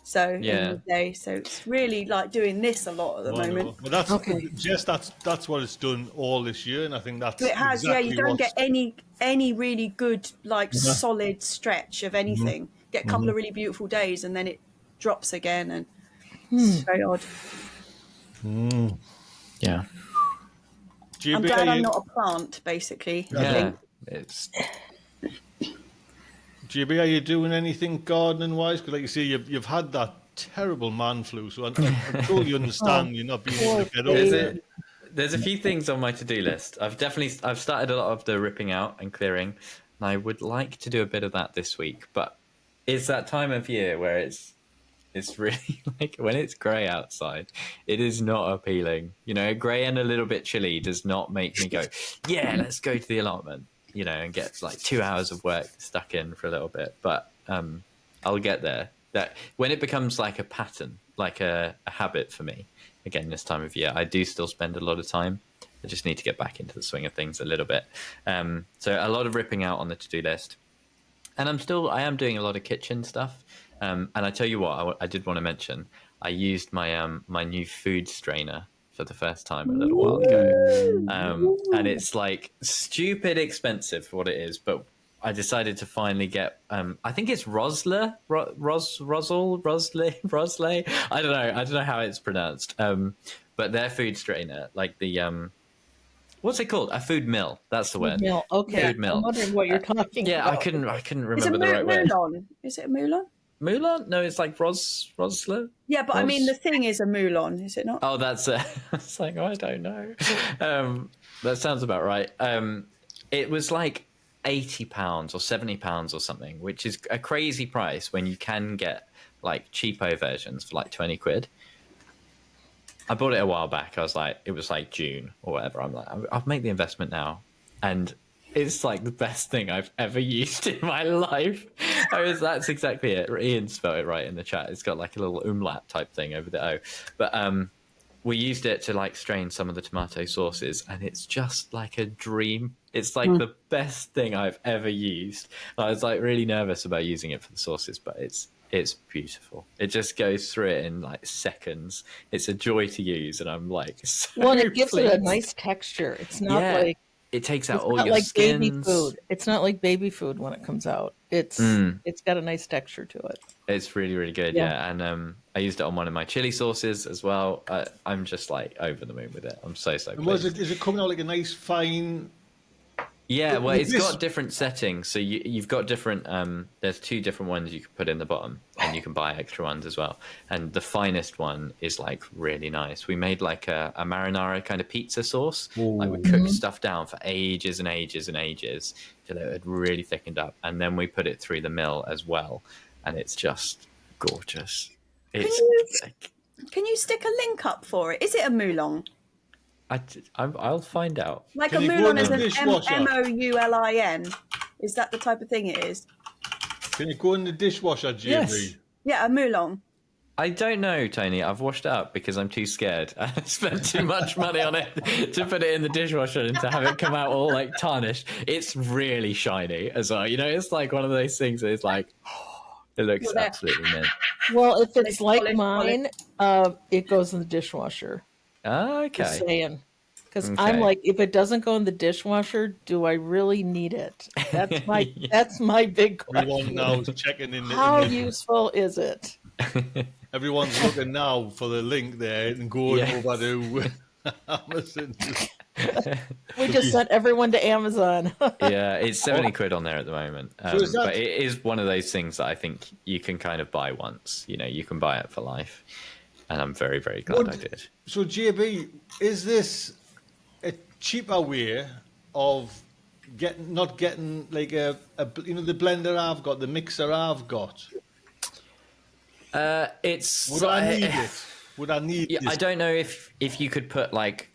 So in Yeah. the day, so it's really like doing this a lot at the moment. Well, that's Okay. Jess. That's what it's done all this year, and I think that's It has, exactly yeah. You don't what's- get any really good like solid stretch of anything. Get a couple of really beautiful days, and then it drops again, and it's very odd. Yeah. GB, I'm glad are I'm you- not a plant, basically. I Yeah. think. It's GB, are you doing anything gardening wise? Because, like you say, you've had that terrible man flu, so I'm sure you understand you're not being able to get over There's it. there's a few things on my to-do list. I've started a lot of the ripping out and clearing, and I would like to do a bit of that this week. But it's that time of year where it's really like when it's grey outside, it is not appealing. You know, grey and a little bit chilly does not make me go, yeah, let's go to the allotment. You know, and get like 2 hours of work stuck in for a little bit. But I'll get there. That when it becomes like a pattern, like a habit for me, again this time of year, I do still spend a lot of time. I just need to get back into the swing of things a little bit. So a lot of ripping out on the to-do list, and I am doing a lot of kitchen stuff. And I tell you what, I did want to mention, I used my my new food strainer for the first time a little while ago, and it's like stupid expensive for what it is, but I decided to finally get. I think it's Rosley. I don't know how it's pronounced. But their food strainer, like the what's it called? A food mill. That's the word. Mill. Okay. Food mill. I'm wondering what you're talking Yeah, about. I couldn't Is it remember the right word. Moulon? Is it a Moulon? Moulin? No, it's like Rosler. Yeah, but I mean the thing is a Moulon, is it not? Oh, that's it's like, I don't know. That sounds about right. It was like £80 or £70 or something, which is a crazy price when you can get like cheapo versions for like 20 quid. I bought it a while back. It was like June or whatever. I'm like, I'll make the investment now. And it's like the best thing I've ever used in my life. That's exactly it. Ian spelled it right in the chat. It's got like a little umlaut type thing over the O. But we used it to like strain some of the tomato sauces, and it's just like a dream. It's like the best thing I've ever used. I was like really nervous about using it for the sauces, but it's beautiful. It just goes through it in like seconds. It's a joy to use, and I'm like so Well, and it gives it a pleased. nice texture. It's not Yeah. like It takes out it's all not your like skins. baby food. It's not like baby food when it comes out. It's got a nice texture to it. It's really, really good, Yeah. yeah. And I used it on one of my chili sauces as well. I'm just like over the moon with it. I'm so And was pleased. it? Is it coming out like a nice fine? Yeah, well, it's This- got different settings. So you've got different. There's 2 different ones you can put in the bottom, and you can buy extra ones as well. And the finest one is like really nice. We made like a marinara kind of pizza sauce. Like we cooked stuff down for ages and ages and ages till it had really thickened up, and then we put it through the mill as well, and it's just gorgeous. It's like, Can you stick a link up for it? Is it a Moulon? I'll find out. Like Can a you go Moulon in as the an dishwasher? Moulin? Is that the type of thing it is? Can it go in the dishwasher, GB? Yes. Yeah, a Moulon. I don't know, Tony. I've washed it up because I'm too scared. I spent too much money on it to put it in the dishwasher and to have it come out all like tarnished. It's really shiny as well. You know, it's like one of those things that is like, it looks Well, there- absolutely mint. Well, if it's It's like solid, mine, it goes in the dishwasher. Just Okay. saying. Because Okay. I'm like, if it doesn't go in the dishwasher, do I really need it? That's my big Everyone question. now is checking in How the useful is it? everyone's looking now for the link there and going Yeah. over to Amazon. We just sent everyone to Amazon. Yeah, it's 70 quid on there at the moment. So is that- But it is one of those things that I think you can kind of buy once. You know, you can buy it for life. And I'm very, very glad I did. So JB, is this a cheaper way of not getting like a the blender I've got, the mixer I've got? It's Would I need it? Would I need Yeah, this? I don't know if you could put like,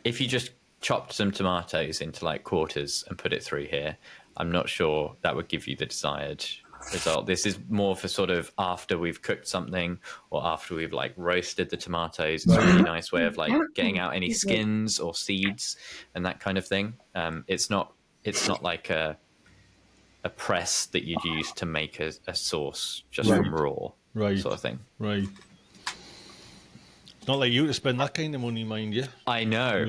if you just chopped some tomatoes into like quarters and put it through here, I'm not sure that would give you the desired result. This is more for sort of after we've cooked something or after we've like roasted the tomatoes. It's a really nice way of like getting out any skins or seeds and that kind of thing. It's not like a press that you'd use to make a sauce just from raw sort of thing. Right. It's not like you to spend that kind of money, mind you. I know,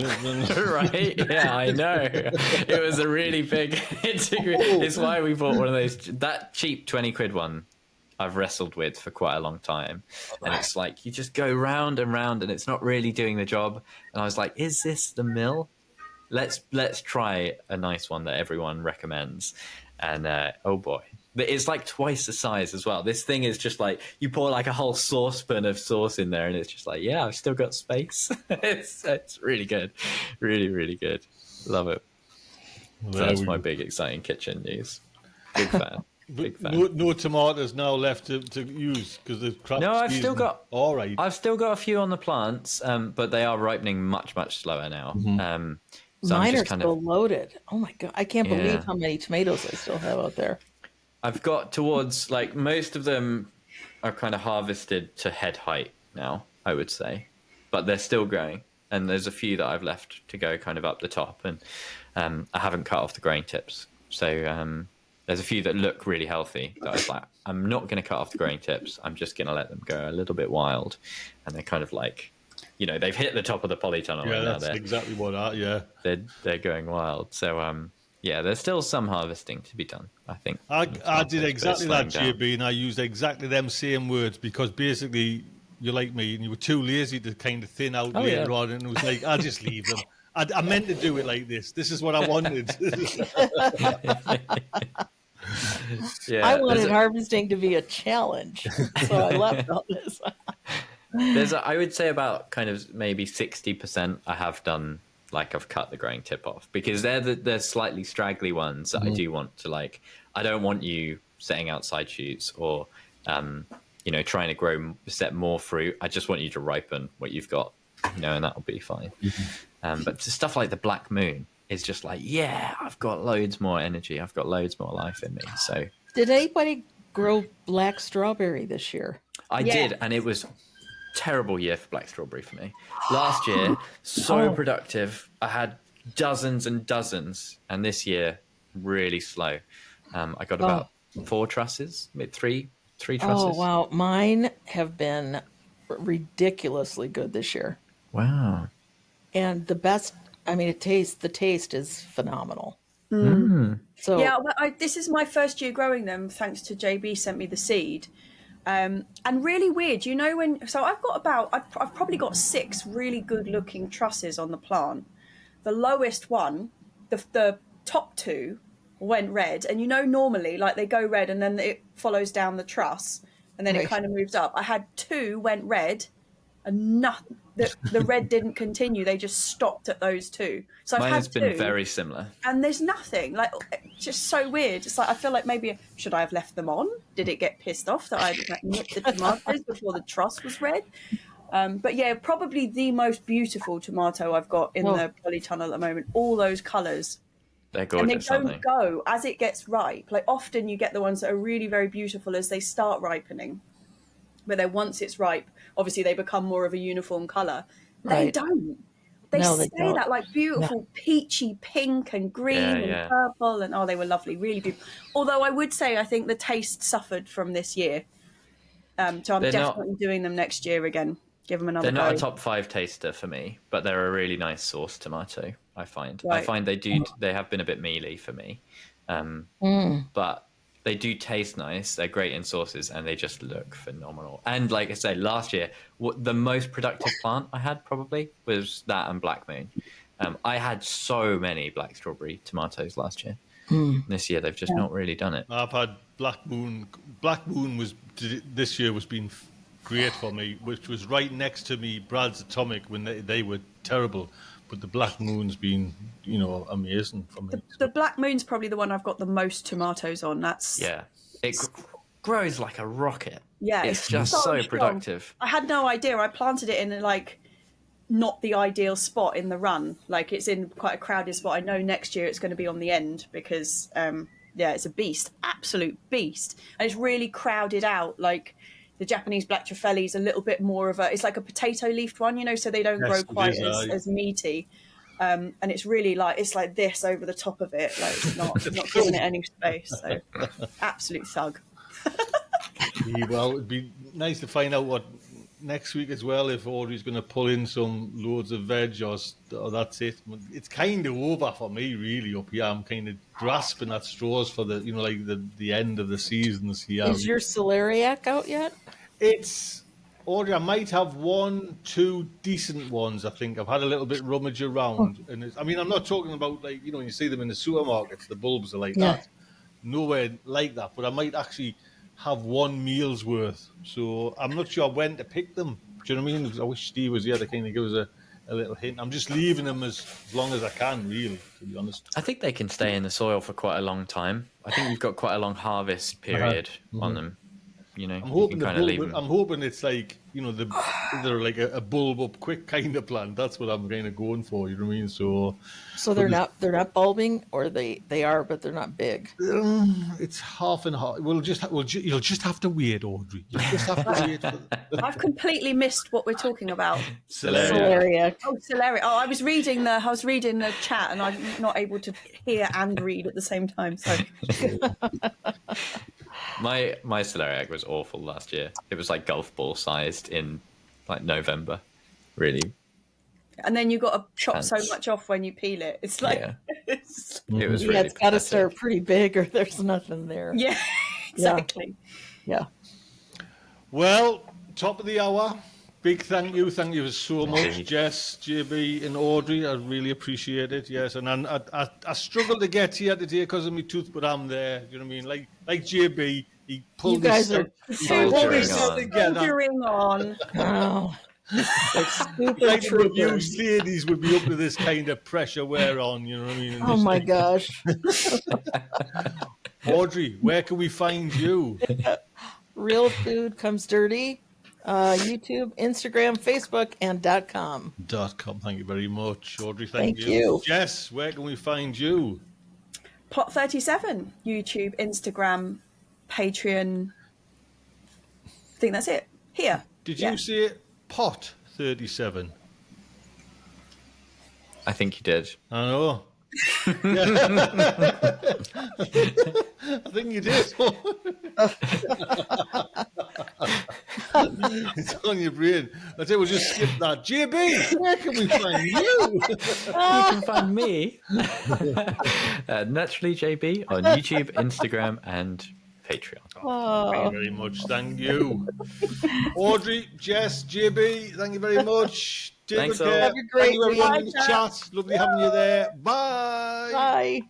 right? Yeah, I know. It was a really big integrity. It's why we bought one of those. That cheap 20 quid one I've wrestled with for quite a long time. And it's like, you just go round and round and it's not really doing the job. And I was like, is this the mill? Let's try a nice one that everyone recommends. And oh boy. It's like twice the size as well. This thing is just like, you pour like a whole saucepan of sauce in there and it's just like, yeah, I've still got space. It's really good. Really, really good. Love it. So that's my big exciting kitchen news. Big fan. Big fan. No tomatoes now left to use because the crap. No, I've season. still got. All right. I've still got a few on the plants, but they are ripening much, much slower now. So Mine I'm are just kind still of. loaded. Oh my God. I can't Yeah. believe how many tomatoes I still have out there. I've got towards like most of them are kind of harvested to head height now, I would say, but they're still growing. And there's a few that I've left to go kind of up the top, and I haven't cut off the grain tips. So there's a few that look really healthy that I was like, I'm not going to cut off the grain tips. I'm just going to let them go a little bit wild, and they're kind of like, you know, they've hit the top of the polytunnel. Yeah, and now that's exactly what they're going wild. So yeah, there's still some harvesting to be done, I think. I did exactly that, slowing down. JB, and I used exactly them same words because basically you're like me and you were too lazy to kind of thin out later on, and it was like, I'll just leave them. I meant to do it like this. This is what I wanted. Yeah, I wanted harvesting to be a challenge, so I left all this. I would say about kind of maybe 60% I have done, like I've cut the grain tip off, because they're slightly straggly ones that I do want to, like, I don't want you setting outside shoots or you know, trying to set more fruit. I just want you to ripen what you've got, you know, and that'll be fine. But stuff like the Black Moon is just like, yeah, I've got loads more energy, I've got loads more life in me. So Did anybody grow black strawberry this year? I did, and it was terrible year for black strawberry for me. Last year, so productive. I had dozens and dozens, and this year, really slow. I got about 4 trusses, three trusses. Oh, wow. Mine have been ridiculously good this year. Wow. And the best, I mean, the taste is phenomenal. So Yeah, well, this is my first year growing them, thanks to JB sent me the seed. And really weird, you know, I've probably got 6 really good looking trusses on the plant. The lowest one, the top 2 went red, and you know, normally like they go red and then it follows down the truss and then it kind of moves up. I had 2 went red and nothing. The red didn't continue. They just stopped at those 2. So Mine I've had has been 2, very similar. and there's nothing. Like, it's just so weird. It's like I feel like maybe should I have left them on? Did it get pissed off that I like, nipped the tomatoes before the truss was red? But yeah, probably the most beautiful tomato I've got in the polytunnel at the moment. All those colours. They're And gorgeous, they aren't don't they? go as it gets ripe. Like often you get the ones that are really very beautiful as they start ripening. But then once it's ripe, obviously they become more of a uniform colour. They don't. They stay that like beautiful peachy pink and green and purple, and they were lovely, really beautiful. Although I would say I think the taste suffered from this year. So I'm They're definitely doing them next year again. Give them another They're not go. a top 5 taster for me, but they're a really nice sauce tomato. I find. I Right. find they have been a bit mealy for me, but they do taste nice. They're great in sauces, and they just look phenomenal. And like I say, last year, the most productive plant I had probably was that and Black Moon. I had so many black strawberry tomatoes last year. This year, they've just not really done it. I've had Black Moon. Black Moon was this year was been great for me, which was right next to me Brad's Atomic when they were terrible, but the Black Moon's been amazing for me. The Black Moon's probably the one I've got the most tomatoes on. That's It grows like a rocket. Yeah, it's just so strong. productive. I had no idea. I planted it in like not the ideal spot in the run. Like it's in quite a crowded spot. I know next year it's going to be on the end because it's a beast, absolute beast, and it's really crowded out. Like the Japanese black troffelli's a little bit more of it's like a potato leafed one, so they don't grow quite as meaty. And it's really it's like this over the top of it, like not giving it any space. So absolute thug. Well, it'd be nice to find out what next week as well, if Audrey's going to pull in some loads of veg or that's it. It's kind of over for me really up here. I'm kind of grasping at straws for the the end of the seasons here. Is your Celeriac out yet? It's Audrey, I might have 1-2 decent ones. I think I've had a little bit rummage around, and I'm not talking about when you see them in the supermarkets. The bulbs are like that, nowhere like that. But I might actually have one meal's worth. So I'm not sure when to pick them. Do you know what I mean? I wish Steve was here to kind of give us a little hint. I'm just leaving them as long as I can, really, to be honest. I think they can stay in the soil for quite a long time. I think you've got quite a long harvest period on them. I'm hoping I'm hoping it's like they're like a bulb up quick kind of plant. That's what I'm kind of going for. You know what I mean? So they're not bulbing, or they are, but they're not big. It's half and half. You'll just have to wait, Audrey. You'll just have to wait. I've completely missed what we're talking about. Celeriac. Oh, Celeriac. Oh, I was reading the chat, and I'm not able to hear and read at the same time. So. My celeriac was awful last year. It was like golf ball sized in like November, really. And then you got to chop so much off when you peel it. It's like it was really. It's got to start pretty big, or there's nothing there. Yeah, exactly. Yeah. Well, top of the hour. Big thank you so much, Jess, JB, and Audrey. I really appreciate it. Yes, and I struggled to get here today because of my tooth, but I'm there. You know what I mean? Like JB, he pulled his stuff together. On. Oh, like you ladies would be up to this kind of pressure we're on. You know what I mean? Oh my gosh. Audrey, where can we find you? Real Food Comes Dirty. YouTube, Instagram, Facebook, and .com. .com. Thank you very much, Audrey. Thank you. You. Jess, where can we find you? Plot 37. YouTube, Instagram, Patreon. I think that's it. Here. Did you say Pot 37? I think you did. I know. I think you did. It's on your brain. I say we'll just skip that. JB, where can we find you? You can find me naturally JB on YouTube, Instagram, and Patreon. Thank you very much. Thank you, Audrey, Jess, JB. Thank you very much. Thanks, care. Have a great Thank you everyone in week. the chat. Lovely having you there. Bye. Bye.